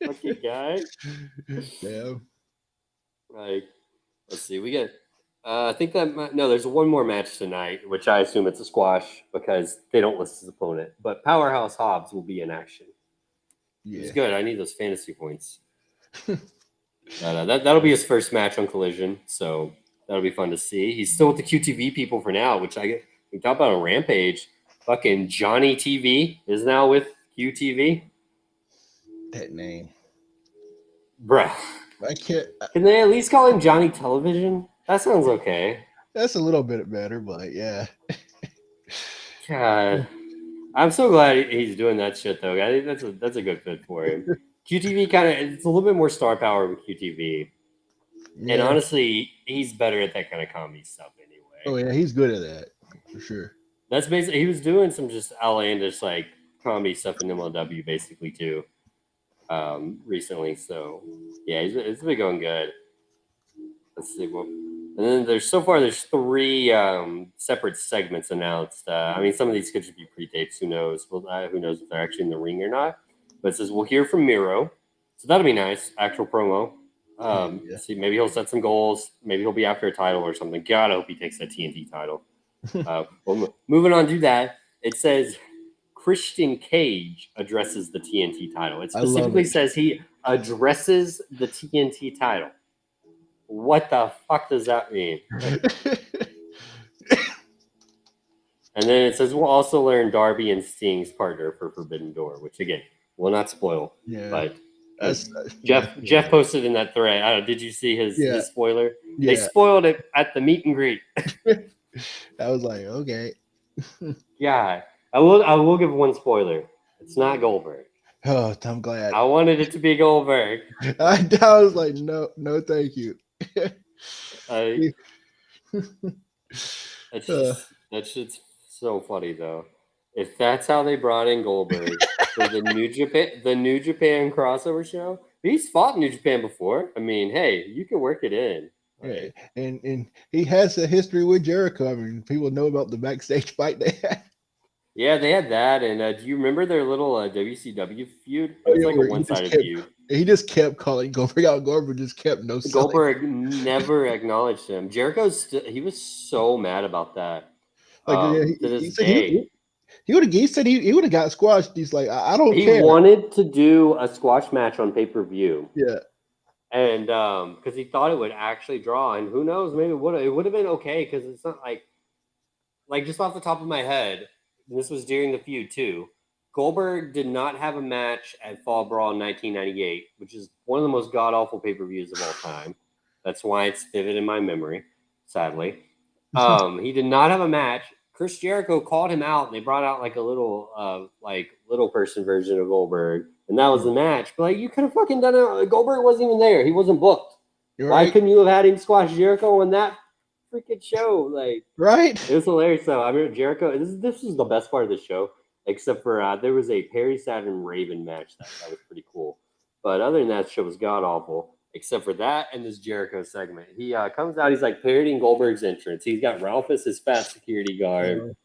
Lucky guy. Yeah. Like, let's see, we get. I think there's one more match tonight, which I assume it's a squash because they don't list his opponent. But Powerhouse Hobbs will be in action. Yeah. It's good. I need those fantasy points. That'll be his first match on Collision, so that'll be fun to see. He's still with the QTV people for now, which we talk about on Rampage. Fucking Johnny TV is now with QTV, That name. bruh. I can't. Can they at least call him Johnny Television? That sounds okay. That's a little bit better, but yeah. God, I'm so glad he's doing that shit though. I think that's a good fit for him. QTV kind of it's a little bit more star power with QTV, and Yeah. honestly, he's better at that kind of comedy stuff anyway. Oh yeah, he's good at that for sure. That's basically he was doing some just outlandish like comedy stuff in MLW basically too, recently. So yeah, it's been going good. Let's see. Well, and then there's 3 separate segments announced. I mean, some of these could just be pre-tapes. Who knows? Well, who knows if they're actually in the ring or not? But it says we'll hear from Miro, so that'll be nice. Actual promo. Yeah. See, maybe he'll set some goals. Maybe he'll be after a title or something. God, I hope he takes that TNT title. Well, moving on to that, it says Christian Cage addresses the TNT title. It I love specifically it. says he addresses the TNT title. What the fuck does that mean? And then it says we'll also learn Darby and Sting's partner for Forbidden Door, which again will not spoil. Yeah. But That's, Jeff posted in that thread. I don't know, did you see his spoiler? Yeah. They spoiled it at the meet and greet. I was like, okay. Yeah, I will give one spoiler. It's not Goldberg. Oh, I'm glad. I wanted it to be Goldberg. I was like, no, thank you. That shit's so funny though. If that's how they brought in Goldberg for the New Japan crossover show, he's fought New Japan before. I mean, hey, you can work it in. Right. And he has a history with Jericho. I mean, people know about the backstage fight they had. Yeah, they had that. And do you remember their little WCW feud? It was like a one-sided feud. He just kept calling Goldberg out. Goldberg just kept no selling. Goldberg never acknowledged him. He was so mad about that. Like to this day. He said he would have got squashed. He's like, I don't care. He wanted to do a squash match on pay-per-view. Yeah. And because he thought it would actually draw, and who knows, maybe it would have been okay because it's not like just off the top of my head, this was during the feud too. Goldberg did not have a match at Fall Brawl in 1998, which is one of the most god-awful pay-per-views of all time. That's why it's vivid in my memory, sadly. He did not have a match. Chris Jericho called him out, and they brought out like a little person version of Goldberg, and that was the match. But like, you could have fucking done it. Goldberg wasn't even there. He wasn't booked. Why couldn't you have had him squash Jericho on that freaking show? Like, right? It was hilarious though. I mean, Jericho. This was the best part of the show, except for there was a Perry Saturn Raven match that was pretty cool. But other than that, the show was god awful. Except for that and this Jericho segment. He comes out, he's like parodying Goldberg's entrance. He's got Ralph as his fast security guard.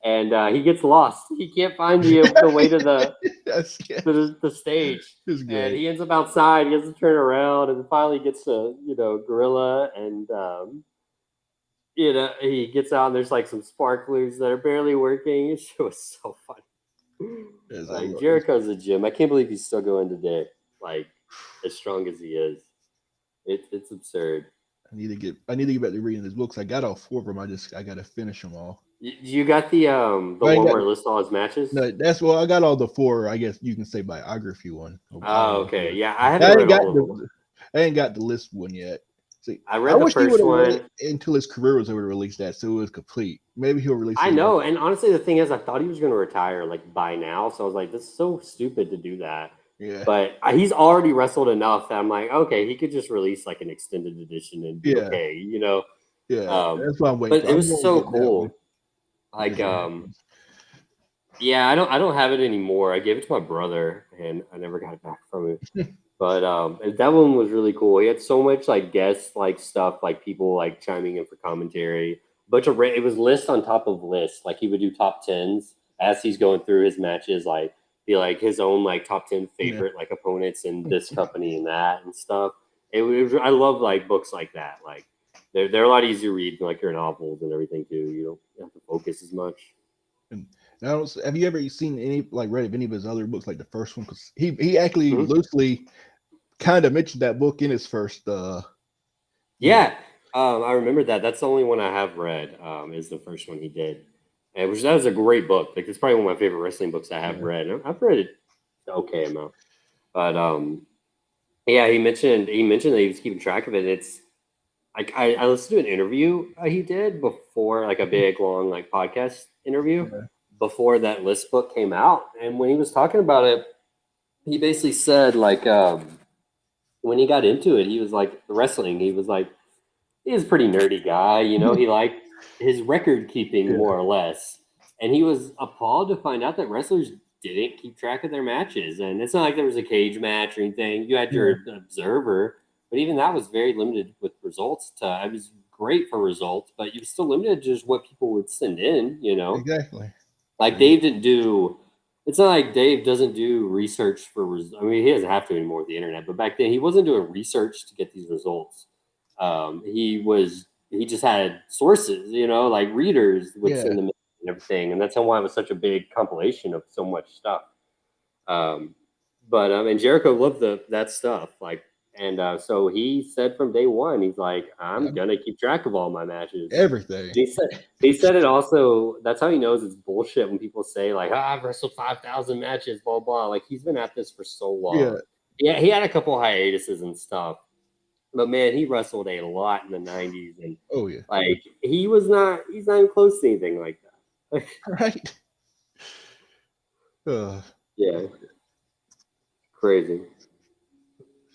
And he gets lost. He can't find the way to the stage. And he ends up outside. He has to turn around and finally gets to, Gorilla. And, he gets out and there's like some sparklers that are barely working. It was so funny. Like, Jericho's a gym. I can't believe he's still going today. Like, as strong as he is, it's absurd. I need to get back to reading his books. I got all 4 of them. I got to finish them all. You got the one where it lists all his matches? No, I got all the 4. I guess you can say biography one. Oh, okay. Yeah, I haven't read all of them. I ain't got the list one yet. See, I read the first one until his career was over to release that, so it was complete. Maybe he'll release. I know, and honestly, the thing is, I thought he was going to retire like by now, so I was like, "This is so stupid to do that." Yeah. But he's already wrestled enough that I'm like, okay, he could just release like an extended edition and be okay, Yeah, that's why I'm waiting. But it was so cool. Like, yeah, I don't have it anymore. I gave it to my brother, and I never got it back from him. But that one was really cool. He had so much like guest like stuff, like people like chiming in for commentary. It was list on top of list. Like he would do top 10s as he's going through his matches, like be like his own like top 10 favorite like opponents in this company and that and stuff. I love like books like that. Like they're a lot easier to read than like your novels and everything too. You don't have to focus as much. And have you ever seen read any of his other books, like the first one? Because he actually loosely kind of mentioned that book in his first. Yeah, I remember that. That's the only one I have read. Is the first one he did. and that was a great book. Like it's probably one of my favorite wrestling books I have Yeah. read. I've read it okay amount, but yeah, he mentioned that he was keeping track of it. And it's like I listened to an interview he did before, like a big long like podcast interview Yeah. before that list book came out, and when he was talking about it, he basically said like when he got into it, he was like the wrestling. He was like he was a pretty nerdy guy, you know. He liked his record keeping Yeah. more or less, and he was appalled to find out that wrestlers didn't keep track of their matches. And it's not like there was a cage match or anything. You had Yeah. your observer, but even that was very limited with results. It was great for results, but you were still limited to just what people would send in. You know, Exactly. like Dave didn't do. It's not like Dave doesn't do research for. I mean, he doesn't have to anymore with the internet. But back then, he wasn't doing research to get these results. He just had sources, you know, like readers would Yeah. send them and everything, and that's why it was such a big compilation of so much stuff. Um, but and Jericho loved that stuff, like, and so he said from day one, he's like, I'm Yeah. gonna keep track of all my matches. Everything. He said it also. That's how he knows it's bullshit when people say like, I've wrestled 5,000 matches, blah blah. Like he's been at this for so Yeah. long. Yeah, he had a couple hiatuses and stuff, but man, he wrestled a lot in the '90s, and Oh yeah. like he's not even close to anything like that. Right. Yeah, crazy.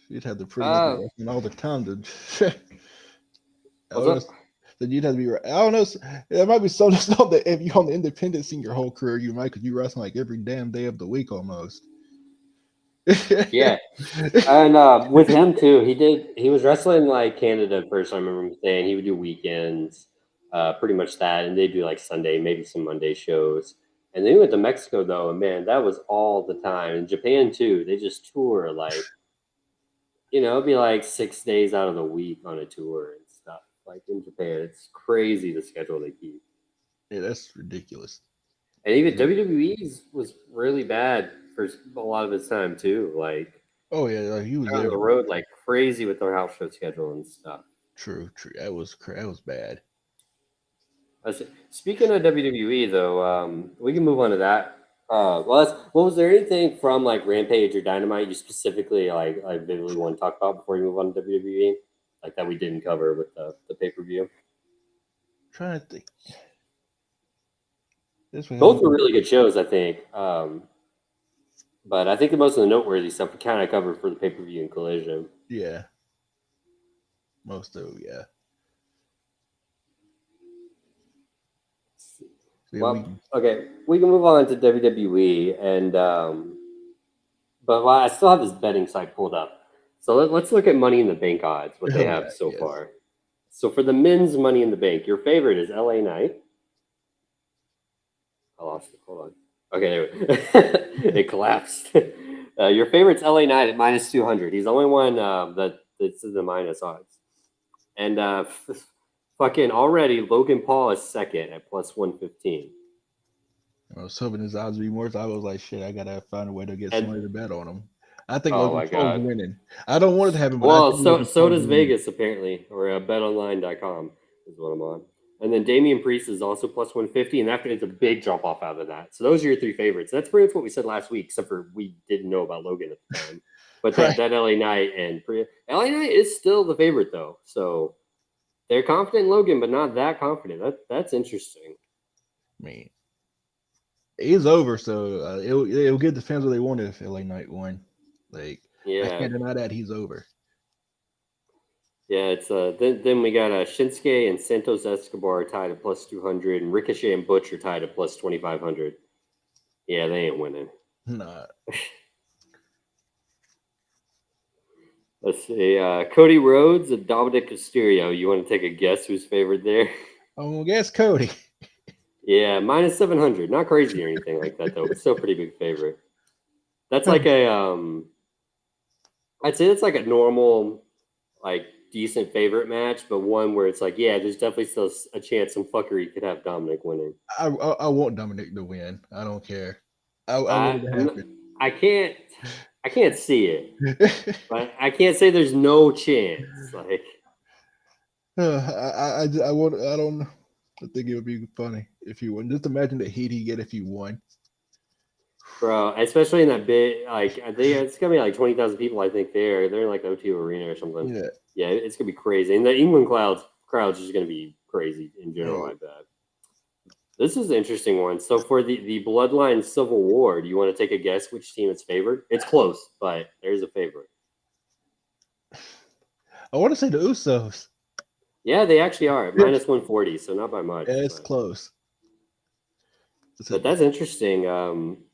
You'd have to pretty much be Uh, wrestling all the time to. I what's don't know, up? that you'd have to be. I don't know. There might be some stuff that if you're on the independent scene your whole career, you might because you wrestling like every damn day of the week almost. Yeah, and with him too, he was wrestling like Canada at first. I remember him saying he would do weekends, pretty much that, and they'd do like Sunday, maybe some Monday shows. And then he went to Mexico though, and man, that was all the time. In Japan too, they just tour like it'd be like 6 days out of the week on a tour and stuff. Like in Japan, it's crazy the schedule they keep. Yeah, that's ridiculous. And even WWE's was really bad for a lot of its time too. Like Oh yeah, like he was on there. the road like crazy with their house show schedule and stuff. True. That was bad. Speaking of WWE though, we can move on to that. Was there anything from like Rampage or Dynamite you specifically like vividly want to talk about before you move on to WWE, like that we didn't cover with the pay per view? Trying to think. This one. Both were really good shows, I think. But I think the most of the noteworthy stuff we kind of covered for the pay per view and Collision. Yeah. Most of yeah. Yeah, Well, okay, we can move on to WWE, and but I still have this betting site pulled up. So let's look at Money in the Bank odds, what they oh have yeah, so yes. far. So for the men's Money in the Bank, your favorite is LA Knight. I lost it. Hold on. Okay, there we go. It collapsed. Your favorite's LA Knight at minus 200. He's the only one that's in the minus odds. And fucking already, Logan Paul is second at plus 115. I was hoping his odds would be more. So I was like, shit, I gotta find a way to get And somebody to bet on him. I think oh Logan my Paul's god. winning. I don't want it to happen, but I Well, think Logan so Paul's does winning. Vegas apparently, or betonline.com is what I'm on. And then Damian Priest is also plus 150, and after it's a big drop off out of that. So those are your three favorites. That's pretty much what we said last week, except for we didn't know about Logan at the time. But Right. that LA Knight and LA Knight is still the favorite though. So they're confident in Logan, but not that confident. That's interesting. I mean, he's over, so it'll give the fans what they wanted if LA Knight won. Like, I Yeah. can't deny that he's over. Yeah, it's then we got Shinsuke and Santos Escobar tied at plus 200, and Ricochet and Butcher tied at plus 2,500. Yeah, they ain't winning. Nah. Let's see. Cody Rhodes and Dominic Mysterio. You want to take a guess who's favored there? I'm gonna guess Cody. Yeah, minus 700. Not crazy or anything like that though, but still pretty big favorite. That's like a I'd say that's like a normal, like decent favorite match, but one where it's like, yeah, there's definitely still a chance some fuckery could have Dominic winning. I want Dominic to win. I don't care. I want it to happen. I can't see it. But I can't say there's no chance. Like I don't know. I think it would be funny if you won. Just imagine the heat he get if you won. Bro, especially in that bit, like it's gonna be like 20,000 people. I think they're in like the O2 arena or something. Yeah. Yeah, it's gonna be crazy, and the England crowds is gonna be crazy in general. I bet. This is an interesting one. So for the Bloodline Civil War, do you want to take a guess which team is favored? It's close, but there's a favorite. I want to say the Usos. Yeah, they actually are minus 140, so not by much. Yeah, it's close. But that's interesting.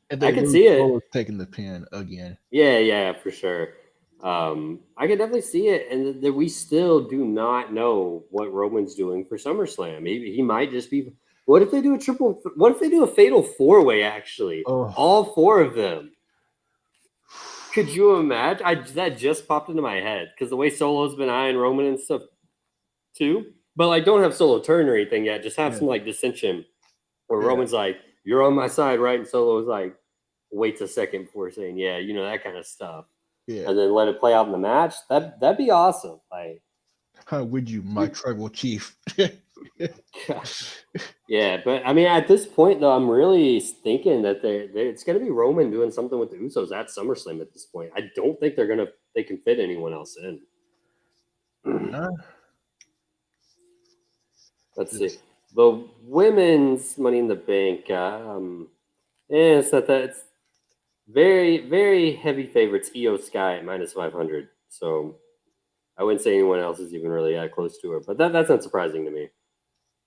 If I they could lose, see it. Solo's taking the pin again. Yeah, for sure. I could definitely see it, and that we still do not know what Roman's doing for SummerSlam. Maybe he might just be. What if they do a triple? What if they do a fatal 4-way? Actually, all 4 of them. Could you imagine? That just popped into my head because the way Solo's been eyeing Roman and stuff too. But like, don't have Solo turn or anything yet. Just have some like dissension where Roman's like, "You're on my side, right?" And Solo's like, waits a second before saying, "Yeah," that kind of stuff. Yeah. And then let it play out in the match. That'd be awesome. Like, how would you, my tribal chief? Yeah, but I mean, at this point, though, I'm really thinking that it's going to be Roman doing something with the Usos at SummerSlam. At this point, I don't think they can fit anyone else in. Let's see the women's Money in the Bank. It's not that it's very very heavy favorites. Io Sky at minus 500. So I wouldn't say anyone else is even really that close to her, but that's not surprising to me.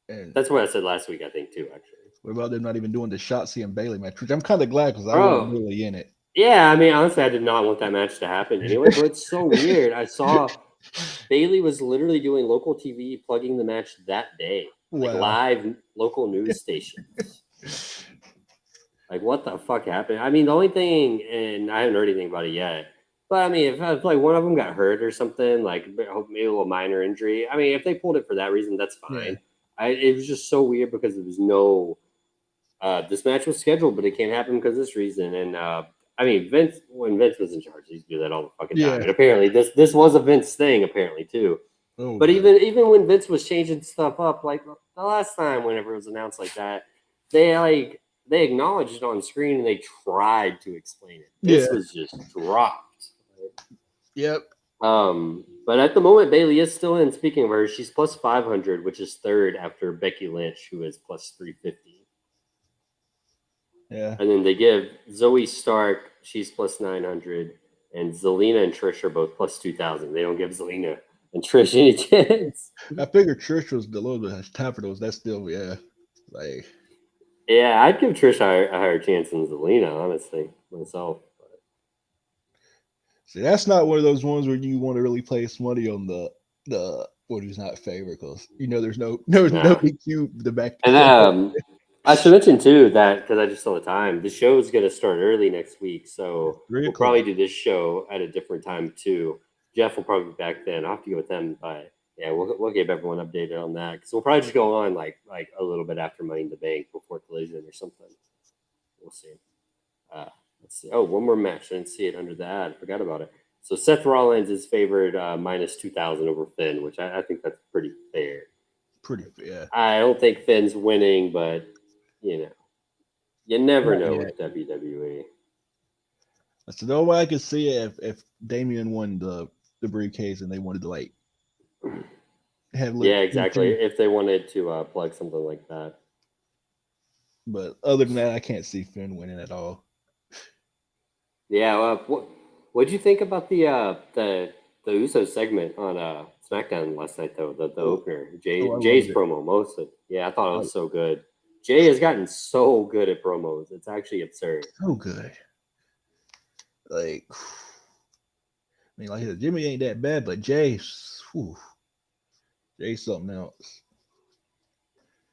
And that's what I said last week, I think, too, actually. What about them not even doing the Shotzi and Bailey match, which I'm kind of glad because I want Bailey in it. Yeah, I mean, honestly, I did not want that match to happen anyway, but it's so weird. I saw Bailey was literally doing local TV, plugging the match that day, like live local news stations. Like, what the fuck happened? I mean, the only thing, and I haven't heard anything about it yet, but I mean, if like one of them got hurt or something, like maybe a little minor injury, I mean, if they pulled it for that reason, that's fine. Yeah. It was just so weird because there was no. This match was scheduled, but it can't happen because of this reason. And I mean, when Vince was in charge, he used to do that all the fucking time. And apparently, this was a Vince thing, apparently too. Oh, but even when Vince was changing stuff up, like the last time, whenever it was announced like that, they acknowledged it on screen and they tried to explain it. This was just dropped. Yep. But at the moment, Bailey is still in. Speaking of her, she's plus 500, which is third after Becky Lynch, who is plus 350. Yeah. And then they give Zoe Stark, she's plus 900, and Zelina and Trish are both plus 2,000. They don't give Zelina and Trish any chance. I figured Trish was the little bit top for those. That's still, like. Yeah, I'd give Trish a higher chance than Zelina, honestly, myself. See, that's not one of those ones where you want to really place money on the what who's not favorite because there's no DQ the back. And I should mention too that because I just saw the time, the show is going to start early next week, so we'll probably do this show at a different time too. Jeff will probably be back then. I'll have to go with them, but yeah, we'll keep everyone updated on that because we'll probably just go on like a little bit after Money in the Bank before Collision or something. We'll see. Let's see. Oh, one more match. I didn't see it under the ad. Forgot about it. So Seth Rollins is favored minus 2,000 over Finn, which I think that's pretty fair. Pretty fair. I don't think Finn's winning, but you never know with WWE. That's the only way I could see it if Damian won the briefcase and they wanted to have. Yeah, exactly. If they wanted to plug something like that. But other than that, I can't see Finn winning at all. Yeah, what'd you think about the Uso segment on SmackDown last night though? The opener, Jay's promo mostly. Yeah, I thought it was so good. Jay has gotten so good at promos; it's actually absurd. So good. Like I said, Jimmy ain't that bad, but Jay's something else.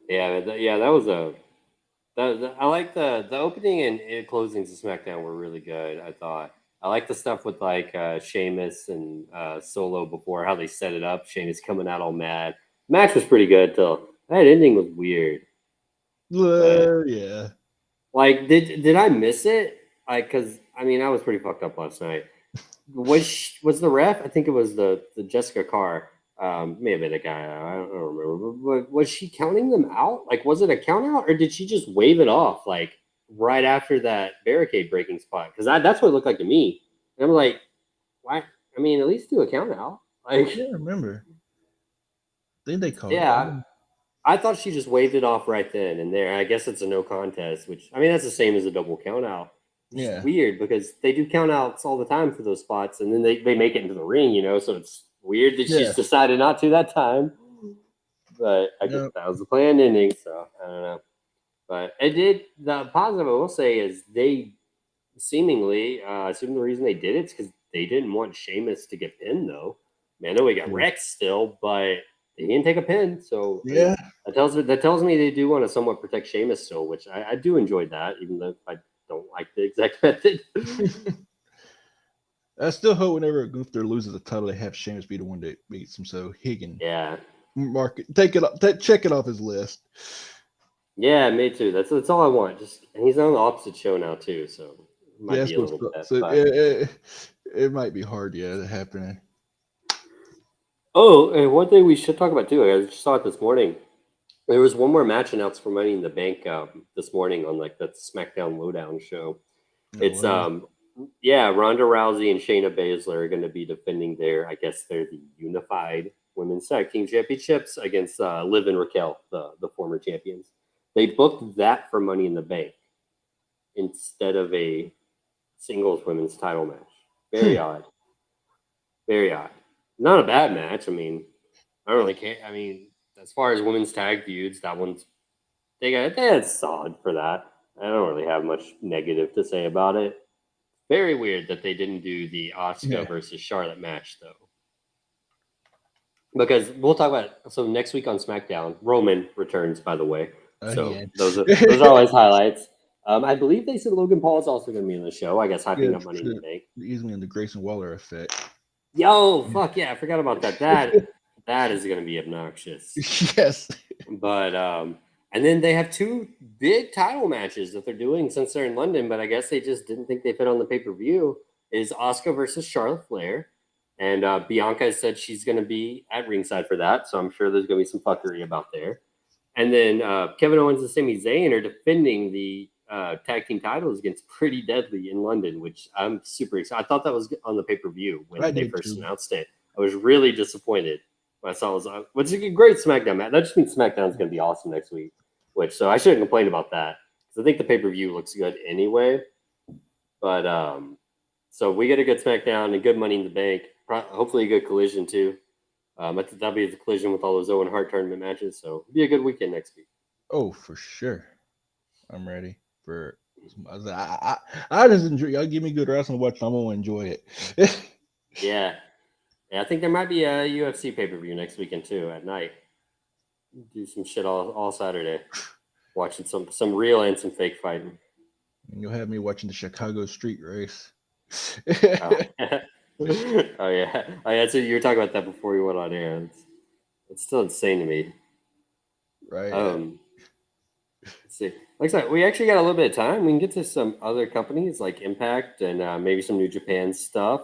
Yeah, that was I like the opening and closings of SmackDown were really good. I thought I like the stuff with Sheamus and Solo before how they set it up. Sheamus coming out all mad. Match was pretty good till that ending was weird. Yeah. Like, did I miss it? Because I mean, I was pretty fucked up last night. Was the ref? I think it was the Jessica Carr. May have been a guy. I don't remember. But was she counting them out? Like, was it a count out, or did she just wave it off like right after that barricade breaking spot? Because that's what it looked like to me. And I'm like, why? I mean, at least do a count out. Like, Yeah, I remember. Then they called it. yeah, I thought she just waved it off right then and there. I guess it's a no contest, which I mean that's the same as a double count out. It's just Yeah. weird because they do count outs all the time for those spots, and then they make it into the ring, So it's weird that Yeah. she's decided not to that time. But I guess Yep. that was the planned ending, so I don't know. But it did. The positive I will say is they seemingly assume the reason they did it is because they didn't want Sheamus to get pinned, though. Man, I know he got wrecked still, but they didn't take a pin, so I mean, Yeah. that tells me they do want to somewhat protect Sheamus still, which I do enjoy that, even though I don't like the exact method. I still hope whenever Gunther loses the title, they have Sheamus be the one that beats him, so he can Yeah, mark it, check it off his list. yeah, me too. That's all I want. Just and he's on the opposite show now too, so it might Yeah, be a little bit. so But it might be hard, happening. oh, and one thing we should talk about too. I just saw it this morning. There was one more match announced for Money in the Bank this morning on like the SmackDown Lowdown show. It's yeah, Ronda Rousey and Shayna Baszler are going to be defending their, I guess they're the unified women's tag team championships against Liv and Raquel, the former champions. They booked that for Money in the Bank instead of a singles women's title match. Very odd. Very odd. Not a bad match. I mean, I don't really care. I mean, as far as women's tag feuds, that one's that's solid for that. I don't really have much negative to say about it. Very weird that they didn't do the Asuka versus Charlotte match though. Because we'll talk about so next week on SmackDown, Roman returns, by the way. So those are always highlights. I believe they said Logan Paul is also going to be in the show. I guess hyping up Money in the Bank. Easily in the Grayson Waller effect. Yo, fuck yeah, I forgot about that. That is going to be obnoxious. Yes. But and then they have two big title matches that they're doing since they're in London, but I guess they just didn't think they fit on the pay-per-view. Is Asuka versus Charlotte Flair. And Bianca said she's going to be at ringside for that, so I'm sure there's going to be some fuckery about there. And then Kevin Owens and Sami Zayn are defending the tag team titles against Pretty Deadly in London, which I'm super excited. I thought that was on the pay-per-view when they first announced it. I was really disappointed when I saw it. Which is a great SmackDown match. That just means SmackDown's going to be awesome next week. So I shouldn't complain about that because I think the pay-per-view looks good anyway. But so we get a good SmackDown and good Money in the Bank. Hopefully a good Collision too. That'll be the Collision with all those Owen Hart tournament matches. So it'll be a good weekend next week. Oh, for sure. I'm ready for. I just enjoy. Y'all give me good wrestling watch. I'm gonna enjoy it. Yeah, I think there might be a UFC pay-per-view next weekend too at night. Do some shit all Saturday, watching some real and some fake fighting. And you'll have me watching the Chicago Street Race. Oh yeah. So you were talking about that before you went on air. It's still insane to me. Right. Let's see. Like I said, we actually got a little bit of time. We can get to some other companies like Impact and maybe some New Japan stuff.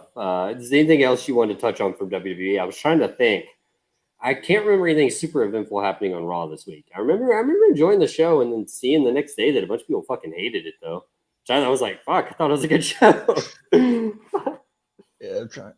Is there anything else you wanted to touch on from WWE? I was trying to think. I can't remember anything super eventful happening on Raw this week. I remember enjoying the show and then seeing the next day that a bunch of people fucking hated it though. I was like, fuck, I thought it was a good show. Yeah, I'm trying.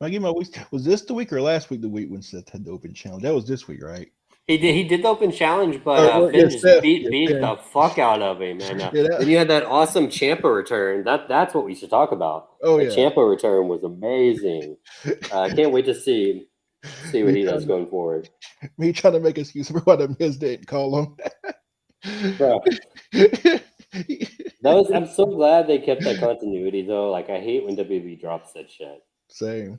I give my weeks. Was this the week or last week? The week when Seth had the open challenge. That was this week, right? He did the open challenge, but Finn just beat the fuck out of him. And then you had that awesome Ciampa return. That's what we should talk about. Oh the yeah, Ciampa return was amazing. I can't wait to see what he does going forward. Me trying to make excuses for why the Miz didn't call him. Bro, I'm so glad they kept that continuity though. Like I hate when WWE drops that shit. Same.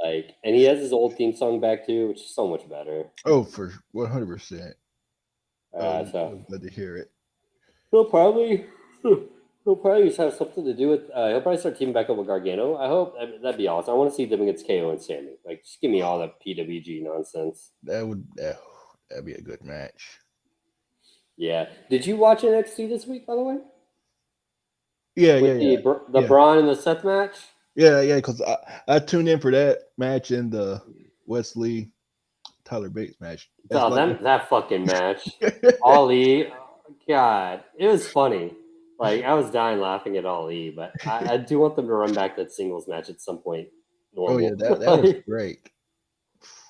Like, and he has his old theme song back too, which is so much better. Oh, for 100%. So glad to hear it. He'll probably just have something to do with. He'll probably start teaming back up with Gargano. I hope that'd be awesome. I want to see them against KO and Sammy. Like, just give me all that PWG nonsense. That'd be a good match. Yeah. Did you watch NXT this week, by the way? Yeah, with yeah, the yeah, Braun and the Seth match. yeah. Because I tuned in for that match and the Wesley Tyler Bates match. That's Oh, like that fucking match. Ali, God, it was funny. Like I was dying laughing at Ali, but I do want them to run back that singles match at some point. oh yeah, Normal. that was great.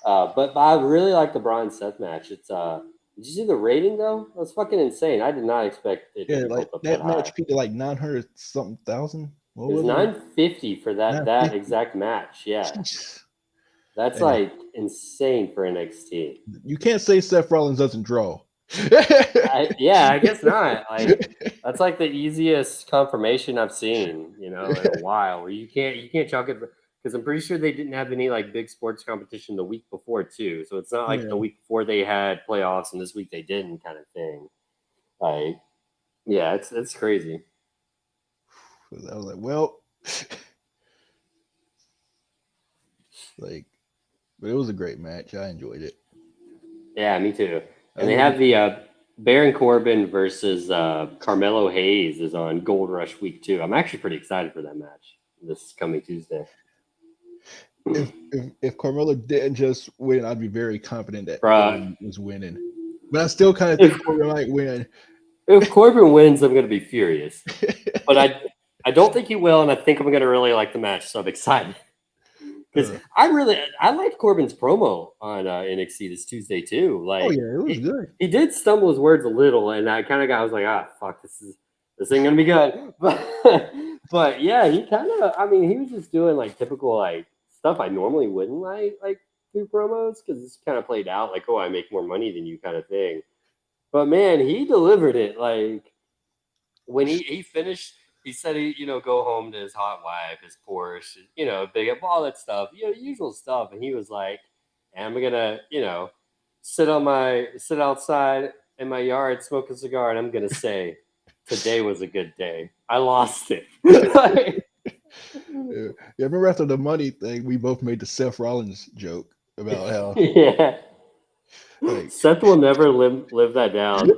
But I really like the Brian Seth match. It's did you see the rating though? That's fucking insane. I did not expect it to Yeah, be like built up that that high. match peaked at like 900 something thousand. What It was was it? 950 for that 950. exact match. Yeah, that's Hey, like insane for NXT. you can't say Seth Rollins doesn't draw. Yeah, I guess not. Like that's like the easiest confirmation I've seen, in a while. Where you can't chalk it because I'm pretty sure they didn't have any like big sports competition the week before too. So it's not like the Yeah, week before they had playoffs and this week they didn't kind of thing. Like, yeah, it's crazy. I was like, well, like, but it was a great match. I enjoyed it. Yeah, me too. I And they give have it. the Baron Corbin versus Carmelo Hayes is on Gold Rush Week 2. I'm actually pretty excited for that match this coming Tuesday. If Carmelo didn't just win, I'd be very confident that Bruh, Corbin was winning. But I still kind of think if Corbin might win. if Corbin wins, I'm gonna be furious. But I don't think he will, and I think I'm gonna really like the match, so I'm excited. Because Uh, I liked Corbin's promo on NXT this Tuesday too. oh Like yeah, it was good. he did stumble his words a little, and I was like, fuck, this ain't gonna be good. But yeah, he kind of, I mean, he was just doing like typical like stuff I normally wouldn't like do promos because it's kind of played out like, oh, I make more money than you kind of thing. But man, he delivered it. Like when he finished, he said he go home to his hot wife, his Porsche, big up all that stuff, usual stuff. And he was like, "I'm gonna sit outside in my yard, smoke a cigar, and I'm gonna say today was a good day. I lost it." Yeah, remember after the money thing, we both made the Seth Rollins joke about how Yeah, like, Seth will never live that down.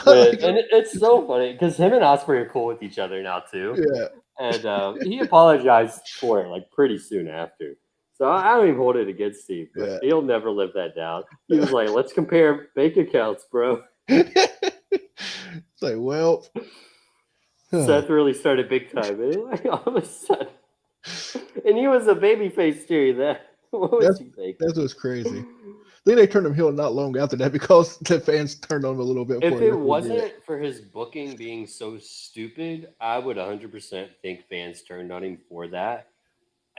But like, and it's so funny because him and Osprey are cool with each other now too. yeah, And he apologized for it like pretty soon after. So I don't even hold it against Steve, but yeah. he'll never live that down. He was like, "Let's compare bank accounts, bro." It's like, well, Seth really started big time, man. Like all of a sudden, and he was a baby face too. That what was that's he thinking? that's what's crazy. I think they turned him heel not long after that because the fans turned on him a little bit If before it he actually did it. wasn't for his booking being so stupid, I would 100% think fans turned on him for that.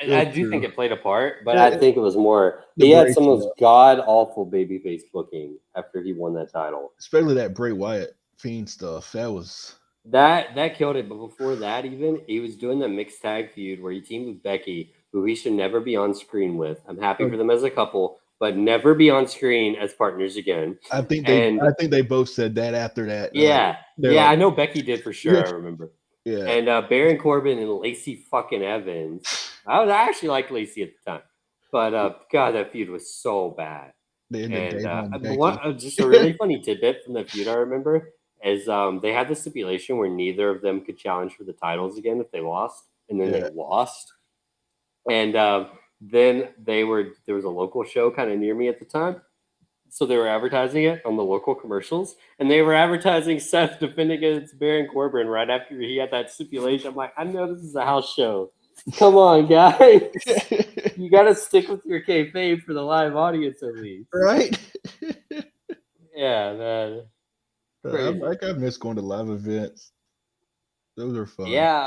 I That's do think true. it played a part, but Yeah, I think it was more the he had Bray some of those stuff, god awful babyface booking after he won that title. especially that Bray Wyatt Fiend stuff. That was That killed it. But before that, even he was doing the mixed tag feud where he teamed with Becky, who he should never be on screen with. I'm happy for them as a couple, but never be on screen as partners again. And I think they both said that after that. yeah, They're yeah, like, I know Becky did for sure. yeah, I remember. yeah. And Baron Corbin and Lacey fucking Evans. I actually liked Lacey at the time, but God, that feud was so bad. They ended up And dating on but what Becky. just a really funny tidbit from the feud I remember is they had the stipulation where neither of them could challenge for the titles again if they lost, and then they Yeah, lost. And then there was a local show kind of near me at the time, so they were advertising it on the local commercials, and they were advertising Seth defending against Baron Corbin right after he had that stipulation. I'm like, I know this is a house show. Come on, guys. You got to stick with your kayfabe for the live audience at least. right. Yeah, man. Crazy. I miss going to live events. Those are fun. Yeah,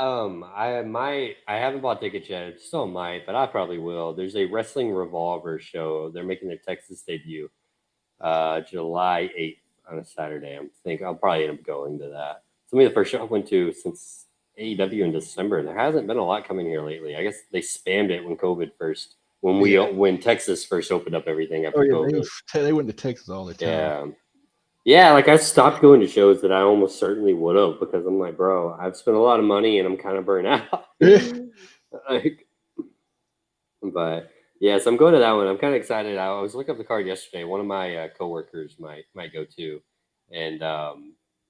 I haven't bought tickets yet. Still might, but I probably will. There's a Wrestling Revolver show. They're making their Texas debut, July 8th on a Saturday. I'll probably end up going to that. It's gonna be the first show I went to since AEW in December. There hasn't been a lot coming here lately. I guess they spammed it when COVID first, Yeah. when Texas first opened up everything Oh after yeah, COVID. they went to Texas all the time. Yeah. Yeah, like I stopped going to shows that I almost certainly would have because I'm like, bro, I've spent a lot of money and I'm kind of burnt out. Like, but yeah, so I'm going to that one. I'm kind of excited. I was looking up the card yesterday. One of my coworkers might go too, and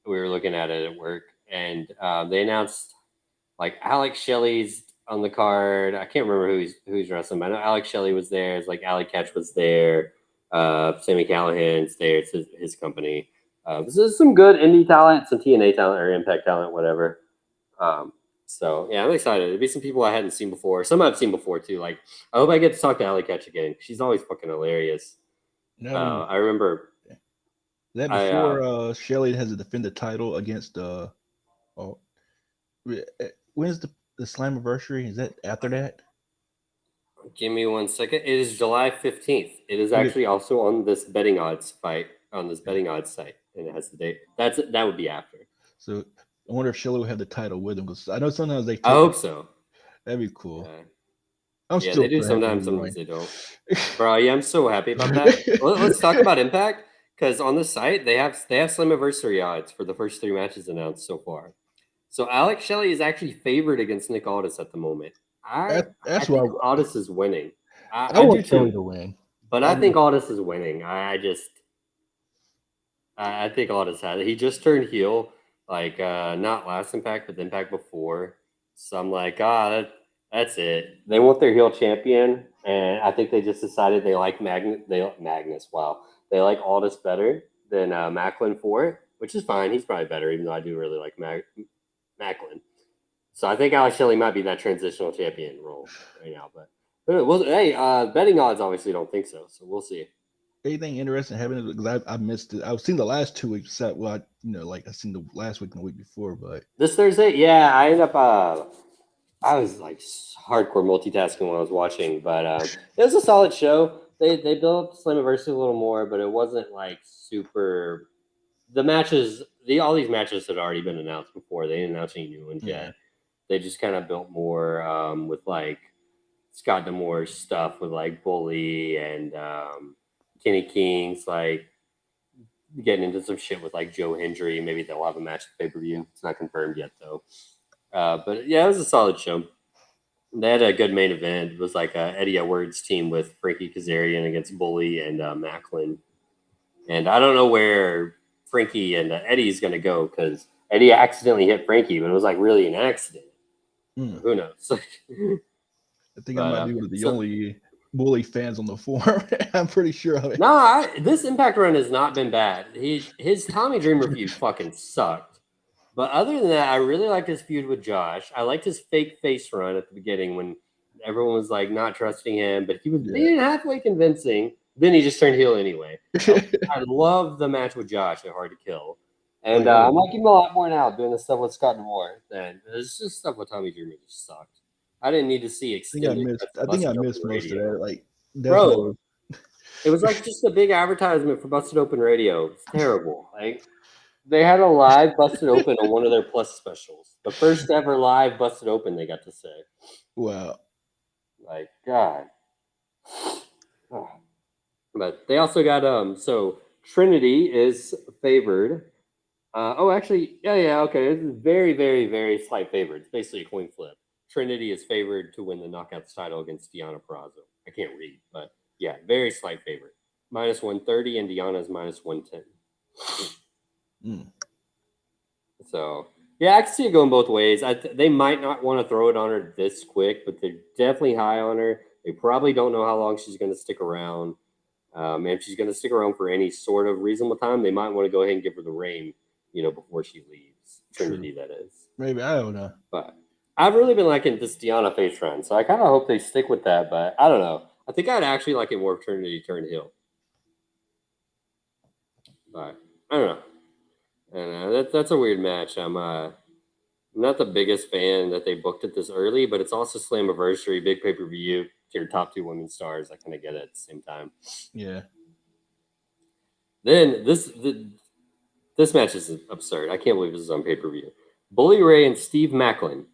we were looking at it at work, and they announced like Alex Shelley's on the card. I can't remember who's wrestling, but I know Alex Shelley was there. It's like Ali Catch was there. Sammy Callahan's there. It's his company. This is some good indie talent, some TNA talent or Impact talent, whatever. So yeah, I'm excited. There'll be some people I hadn't seen before. Some I've seen before too. Like I hope I get to talk to Ali Catch again. She's always fucking hilarious. No, I remember. that I before Shelley has to defend the title against oh, when's the Slammiversary? Is that after that? Give me 1 second. It is July 15th. It is Would it, actually also on this betting odds fight on this betting odds site, and it has the date. That would be after. so I wonder if Shelley will have the title with him because I know sometimes they I take hope it. so. That'd be cool. Yeah, I'm yeah, still they do so happy sometimes. he Sometimes won. they don't. Bro, yeah, I'm so happy about that. Let's talk about Impact because on the site they have Slammiversary odds for the first 3 matches announced so far. So Alex Shelley is actually favored against Nick Aldis at the moment. I That's why think Aldis is winning. I I do want Shelley too, to win. but I think Aldis is winning. I think Aldis had it. He just turned heel, like not last Impact, but the Impact before. So I'm like, that's it. They want their heel champion, and I think they just decided they like Magnus. Wow, they like Aldis better than Macklin for it, which is fine. He's probably better, even though I do really like Macklin. So I think Alex Shelley might be that transitional champion role right now. But well, hey, betting odds obviously don't think so. So we'll see. Anything interesting happening? Because I missed it. I've seen the last 2 weeks. Well, like I seen the last week and the week before, but This Thursday, yeah, I ended up. I was like hardcore multitasking when I was watching, but it was a solid show. They built up Slammiversary a little more, but it wasn't like super. The matches, all these matches had already been announced before. They didn't announce any new ones yeah, yet. They just kind of built more with like Scott D'Amore stuff with like Bully and Kenny King's like getting into some shit with like Joe Hendry. Maybe they'll have a match at pay per view. It's not confirmed yet though. But yeah, it was a solid show. They had a good main event. It was like Eddie Edwards' team with Frankie Kazarian against Bully and Macklin. And I don't know where Frankie and Eddie's going to go because Eddie accidentally hit Frankie, but it was like really an accident. Who knows? I think I might be one of the so only Bully fans on the forum. I'm pretty sure of it. no, this Impact run has not been bad. His Tommy Dreamer feud fucking sucked. But other than that, I really liked his feud with Josh. I liked his fake face run at the beginning when everyone was like not trusting him, but he was being halfway convincing. Then he just turned heel anyway. I love the match with Josh at Hard to Kill. And I'm liking him a lot more now doing the stuff with Scott D'Amore than it's just stuff with Tommy Dreamer just sucked. I didn't need to see extended. I think I missed most of that. Like, bro, it was like just a big advertisement for Busted Open Radio. It's terrible. Like they had a live Busted Open on one of their Plus specials. The first ever live Busted Open they got to say. Wow. Like, God. But they also got so Trinity is favored. Actually, yeah, okay. This is very, very, very slight favorite. It's basically a coin flip. Trinity is favored to win the Knockouts title against Deonna Purrazzo. I can't read, but yeah, very slight favorite. Minus 130 and Deonna's minus 110. So yeah, I can see it going both ways. They might not want to throw it on her this quick, but they're definitely high on her. They probably don't know how long she's going to stick around. And if she's going to stick around for any sort of reasonable time, they might want to go ahead and give her the reign, before she leaves. Trinity, that is. Maybe, I don't know. But I've really been liking this Deonna face run, so I kind of hope they stick with that. But I don't know. I think I'd actually like it more if Trinity turned heel. But I don't know. That's a weird match. I'm not the biggest fan that they booked it this early, but it's also Slammiversary, big pay per view to your top 2 women stars. I kind of get it at the same time. Yeah. Then this match is absurd. I can't believe this is on pay per view. Bully Ray and Steve Macklin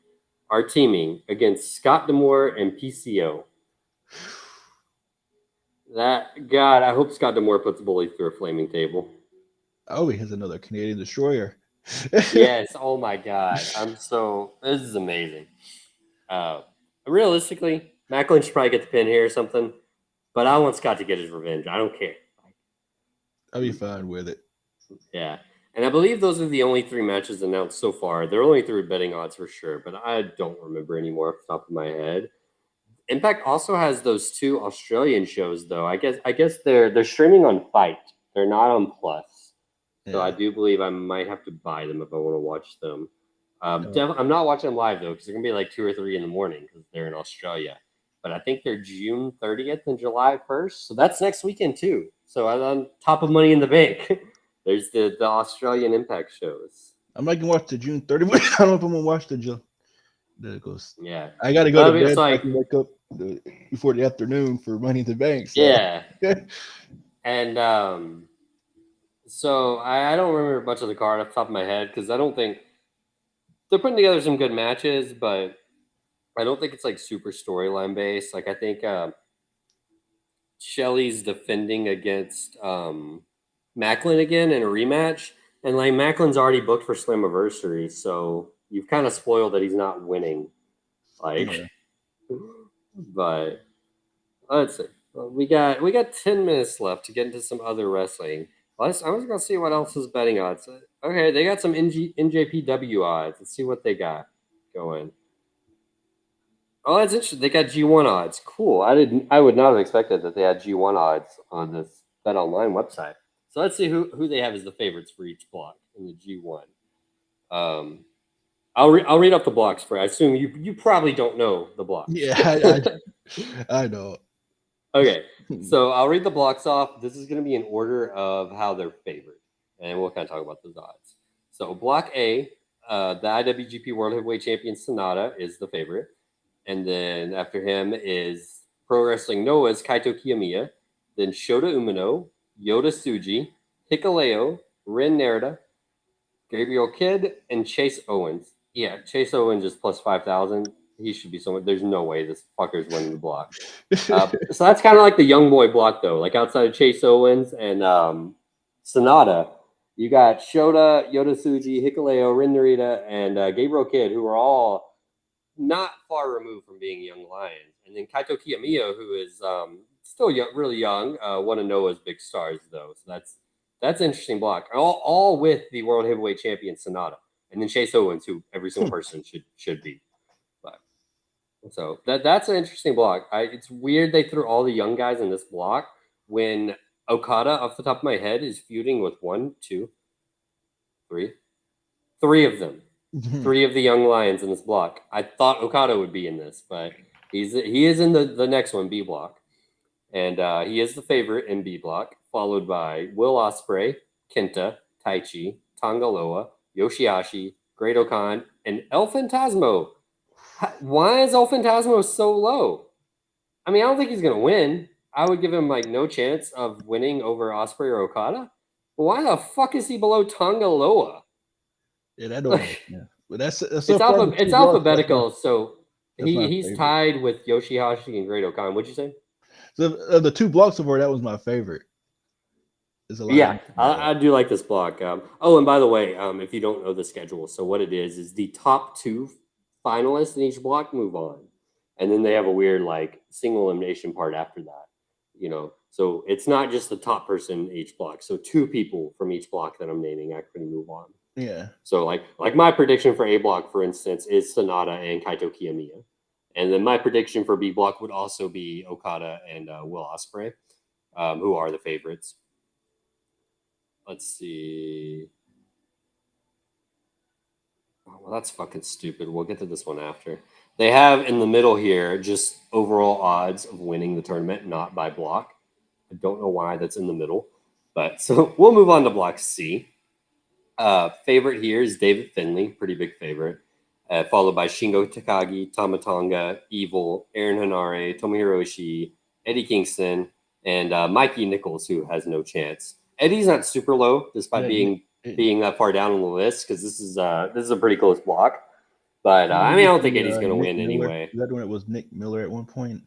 are teaming against Scott D'Amore and PCO. God, I hope Scott D'Amore puts Bully through a flaming table. Oh, he has another Canadian destroyer. Yes. Oh my God. This is amazing. Realistically, Macklin should probably get the pin here or something, but I want Scott to get his revenge. I don't care. I'll be fine with it. Yeah. And I believe those are the only 3 matches announced so far. They're only 3 betting odds for sure, but I don't remember anymore off the top of my head. Impact also has those 2 Australian shows though. I guess they're streaming on Fight. They're not on Plus. So I Yeah. do believe I might have to buy them if I want to watch them. Oh. I'm not watching them live though because they're gonna be like 2 or 3 in the morning because they're in Australia. But I think they're June 30th and July 1st, so that's next weekend too. So I'm on top of Money in the Bank. There's the Australian Impact shows. I might can watch the June 30th. But I don't know if I'm gonna watch the goes. Yeah, I got to go to it's bed. So I like can wake up before the afternoon for Money in the Bank. So yeah, and so I don't remember much of the card off the top of my head because I don't think they're putting together some good matches, but I don't think it's like super storyline based. Like I think Shelly's defending against Macklin again in a rematch, and like Macklin's already booked for Slammiversary, so you've kind of spoiled that he's not winning. Like, yeah. but let's see. We got 10 minutes left to get into some other wrestling. I was gonna see what else is betting odds. Okay, they got some NJPW odds. Let's see what they got going. Oh, that's interesting. They got G1 odds. Cool. I would not have expected that they had G1 odds on this Bet Online website. So let's see who they have as the favorites for each block in the G1. I'll read off the blocks for. I assume you probably don't know the blocks. Yeah, I know. Okay, so I'll read the blocks off. This is going to be in order of how they're favored, and we'll kind of talk about those odds. So block A, the IWGP World Heavyweight Champion Sonata is the favorite. And then after him is Pro Wrestling Noah's Kaito Kiyomiya, then Shota Umino, Yoda Tsuji, Hikuleo, Ren Narita, Gabriel Kidd, and Chase Owens. Yeah, Chase Owens is plus 5,000. He should be someone. There's no way this fucker's winning the block. So that's kind of like the young boy block, though. Like outside of Chase Owens and Sonata, you got Shota, Yoda Tsuji, Hikuleo, Ren Narita, and Gabriel Kidd, who are all not far removed from being young lions. And then Kaito Kiyomiya, who is still young, really young, one of Noah's big stars, though. So that's an interesting block. All with the World Heavyweight Champion Sonata, and then Chase Owens, who every single person should be. But so that's an interesting block. It's weird they threw all the young guys in this block when Okada, off the top of my head, is feuding with 3 of them. 3 of the young lions in this block. I thought Okada would be in this, but he is in the next one, B block. And he is the favorite in B block, followed by Will Ospreay, Kenta, Taichi, Tangaloa, Yoshihashi, Great Okan, and El Phantasmo. Why is El Phantasmo so low? I mean, I don't think he's going to win. I would give him like no chance of winning over Ospreay or Okada. But why the fuck is he below Tangaloa? Yeah, that don't. Yeah, but that's so it's alphabetical. So he's favorite. tied with Yoshihashi and Great Okan. What'd you say? So the 2 blocks of that was my favorite. Yeah, I do like this block. Oh, and by the way, if you don't know the schedule, so what it is the top 2 finalists in each block move on, and then they have a weird like single elimination part after that. So it's not just the top person in each block. So 2 people from each block that I'm naming actually move on. Yeah. So like my prediction for A block, for instance, is Sonata and Kaito Kiyomiya. And then my prediction for B block would also be Okada and Will Ospreay, who are the favorites. Let's see. Oh, well, that's fucking stupid. We'll get to this one after. They have in the middle here just overall odds of winning the tournament, not by block. I don't know why that's in the middle. But so we'll move on to block C. Favorite here is David Finlay, pretty big favorite. Followed by Shingo Takagi, Tama Tonga, Evil, Aaron Hanare, Tomohiro Ishii, Eddie Kingston, and Mikey Nichols, who has no chance. Eddie's not super low, despite being that far down on the list, because this is a pretty close block. But I don't think Eddie's going to win anyway. That when it was Nick Miller at one point.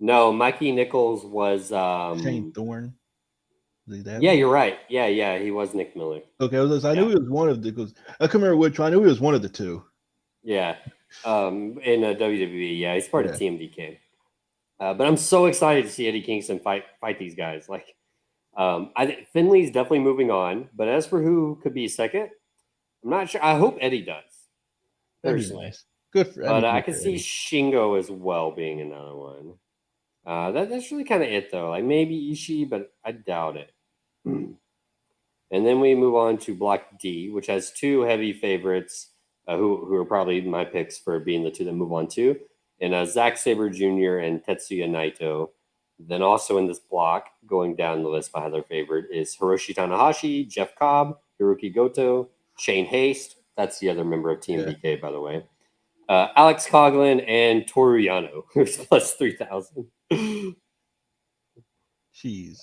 No, Mikey Nichols was Shane Thorne. Yeah, you're right. Yeah, he was Nick Miller. Okay, I knew he was one of the. Because I can't remember which one. I knew he was one of the 2. Yeah, in WWE. Yeah, he's part of TMDK. But I'm so excited to see Eddie Kingston fight these guys. Like, I think Finley's definitely moving on, but as for who could be second, I'm not sure. I hope Eddie does That'd be personally, nice. Good for. That'd but be I good could for see Eddie. Shingo as well being another one. That's really kind of it though. Like maybe Ishii, but I doubt it. And then we move on to Block D, which has two heavy favorites who are probably my picks for being the two that move on to, and Zack Sabre Jr. and Tetsuya Naito. Then also in this block, going down the list by their favorite is Hiroshi Tanahashi, Jeff Cobb, Hiroki Goto, Shane Haste. That's the other member of Yeah. TMDK, by the way. Alex Coughlin and Toru Yano, who's plus 3,000. Jeez.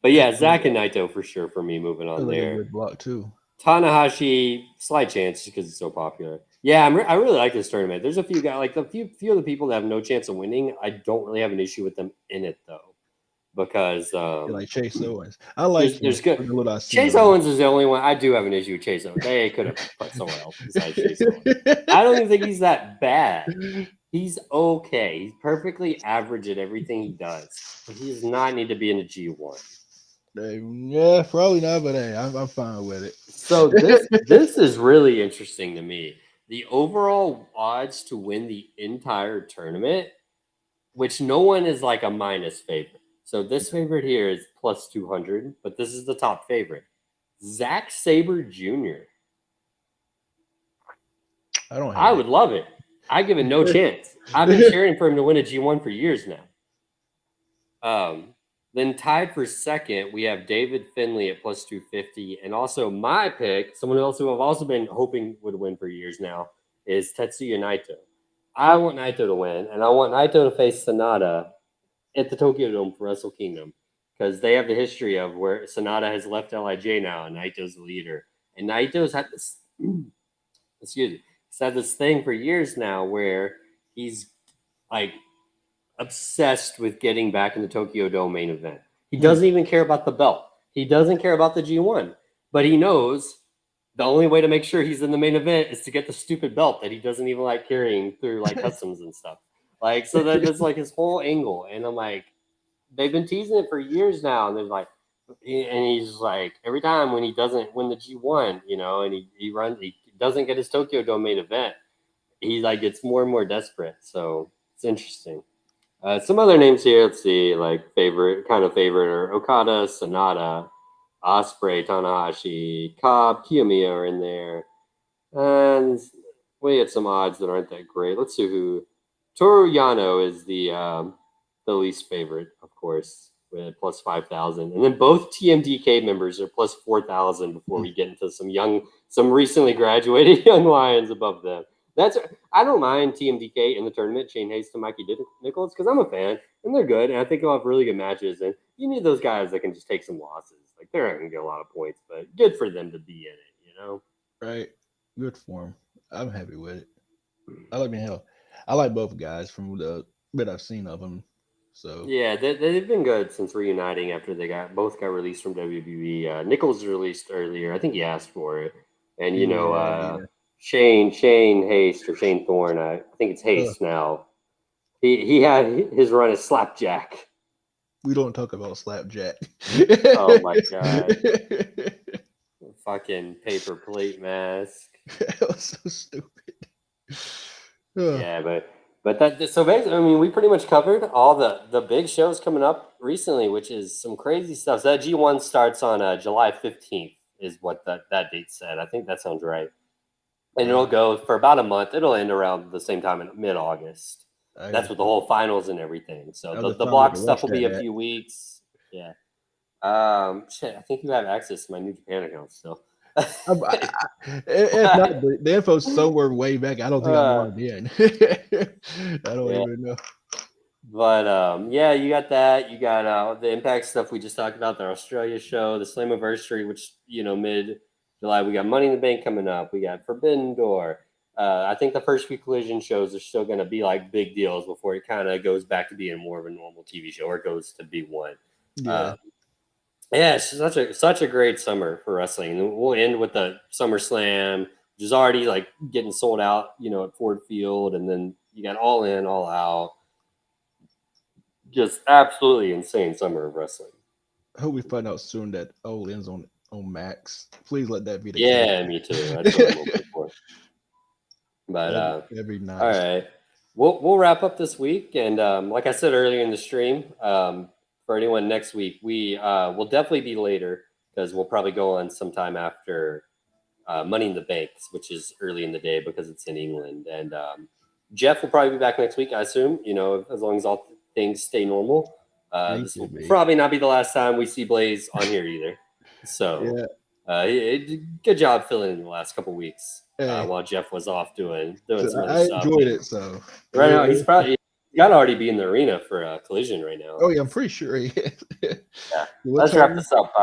But yeah, That's Zach and Naito for sure for me moving on like a there. good block too. Tanahashi, slight chance because it's so popular. Yeah, I really like this tournament. There's a few guys, like a few of the people that have no chance of winning. I don't really have an issue with them in it though, because Like Chase Owens. I like him. there's good. For the little I've seen Chase of him. Owens is the only one I do have an issue with. Chase Owens. They could have put someone else besides Chase Owens. I don't even think he's that bad. He's okay. He's perfectly average at everything he does. But he does not need to be in a G1. Yeah, probably not, but hey, I'm fine with it. So this is really interesting to me. The overall odds to win the entire tournament, which no one is like a minus favorite. So this favorite here is plus 200, but this is the top favorite. Zack Sabre Jr. I would love it. I give it no chance. I've been cheering for him to win a G1 for years now. Then tied for second, we have David Finley at plus 250. And also my pick, someone else who I've also been hoping would win for years now, is Tetsuya Naito. I want Naito to win, and I want Naito to face Sonata at the Tokyo Dome for Wrestle Kingdom, because they have the history of where Sonata has left LIJ now, and Naito's the leader. And Naito's had this, excuse me, he's had this thing for years now where he's like obsessed with getting back in the Tokyo Dome main event. He doesn't even care about the belt. He doesn't care about the G1, but he knows the only way to make sure he's in the main event is to get the stupid belt that he doesn't even like carrying through like customs and stuff. Like, so that's like his whole angle. And I'm like, they've been teasing it for years now. And they're like, and he's like, every time when he doesn't win the G1, you know, and he doesn't get his Tokyo Dome main event, he like gets more and more desperate. So it's interesting. Some other names here, let's see, like favorite are Okada, Sonata, Osprey, Tanahashi, Cobb, Kiyomiya are in there. And we get some odds that aren't that great. Let's see who. Toru Yano is the least favorite, of course, with plus 5,000. And then both TMDK members are plus 4,000 before we get into some recently graduated young lions above them. I don't mind TMDK in the tournament, Shane Hayes to Mikey Nichols, because I'm a fan and they're good, and I think they'll have really good matches. And you need those guys that can just take some losses. Like they're not gonna get a lot of points, but good for them to be in it, you know? Right, good form. I'm happy with it. I like both guys from the bit I've seen of them. So yeah, they've been good since reuniting after they both got released from WWE. Nichols was released earlier. I think he asked for it, and Shane Haste or Shane Thorne. I think it's Haste now. He had his run as Slapjack. We don't talk about Slapjack. Oh my god! Fucking paper plate mask. That was so stupid. Yeah, but that so basically, I mean, we pretty much covered all the big shows coming up recently, which is some crazy stuff. So that G1 starts on July 15th, is what that date said. I think that sounds right. And it'll go for about a month. It'll end around the same time in mid-August. That's with the whole finals and everything. So the block stuff will be a few weeks. Yeah. Shit, I think you have access to my New Japan account still. If not, the info's somewhere way back. I don't think I'm logged in. I don't even know. But yeah, you got that. You got the Impact stuff we just talked about, the Australia show, the Slammiversary, which mid-July. We got Money in the Bank coming up. We got Forbidden Door. I think the first few Collision shows are still going to be like big deals before it kind of goes back to being more of a normal TV show, or it goes to be one. Yeah. Yeah, it's such a great summer for wrestling. And we'll end with the SummerSlam, which is already like getting sold out, at Ford Field, and then you got All In, All Out. Just absolutely insane summer of wrestling. I hope we find out soon that Olin's on Max. Please let that be the Yeah, case. me too. That's what I'm hoping for. But That'd be all nice. right, we'll wrap up this week, and like I said earlier in the stream, for anyone next week, we will definitely be later because we'll probably go on sometime after Money in the Banks, which is early in the day because it's in England, and Jeff will probably be back next week, I assume. As long as all things stay normal. This will probably not be the last time we see Blaze on here either. So, good job filling in the last couple weeks while Jeff was off doing some other I stuff. enjoyed it. So Right now, he's got to already be in the arena for a collision right now. Oh yeah, I'm pretty sure he is. Yeah. Let's wrap this up.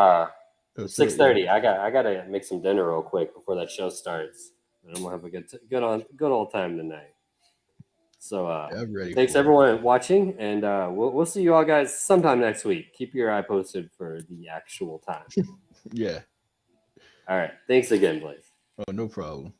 6:30. Yeah. I gotta make some dinner real quick before that show starts. And I'm gonna have a good old time tonight. So I'm ready. Thanks everyone watching, and we'll see you all guys sometime next week. Keep your eye posted for the actual time. Yeah. All right. Thanks again, Blaze. Oh, no problem.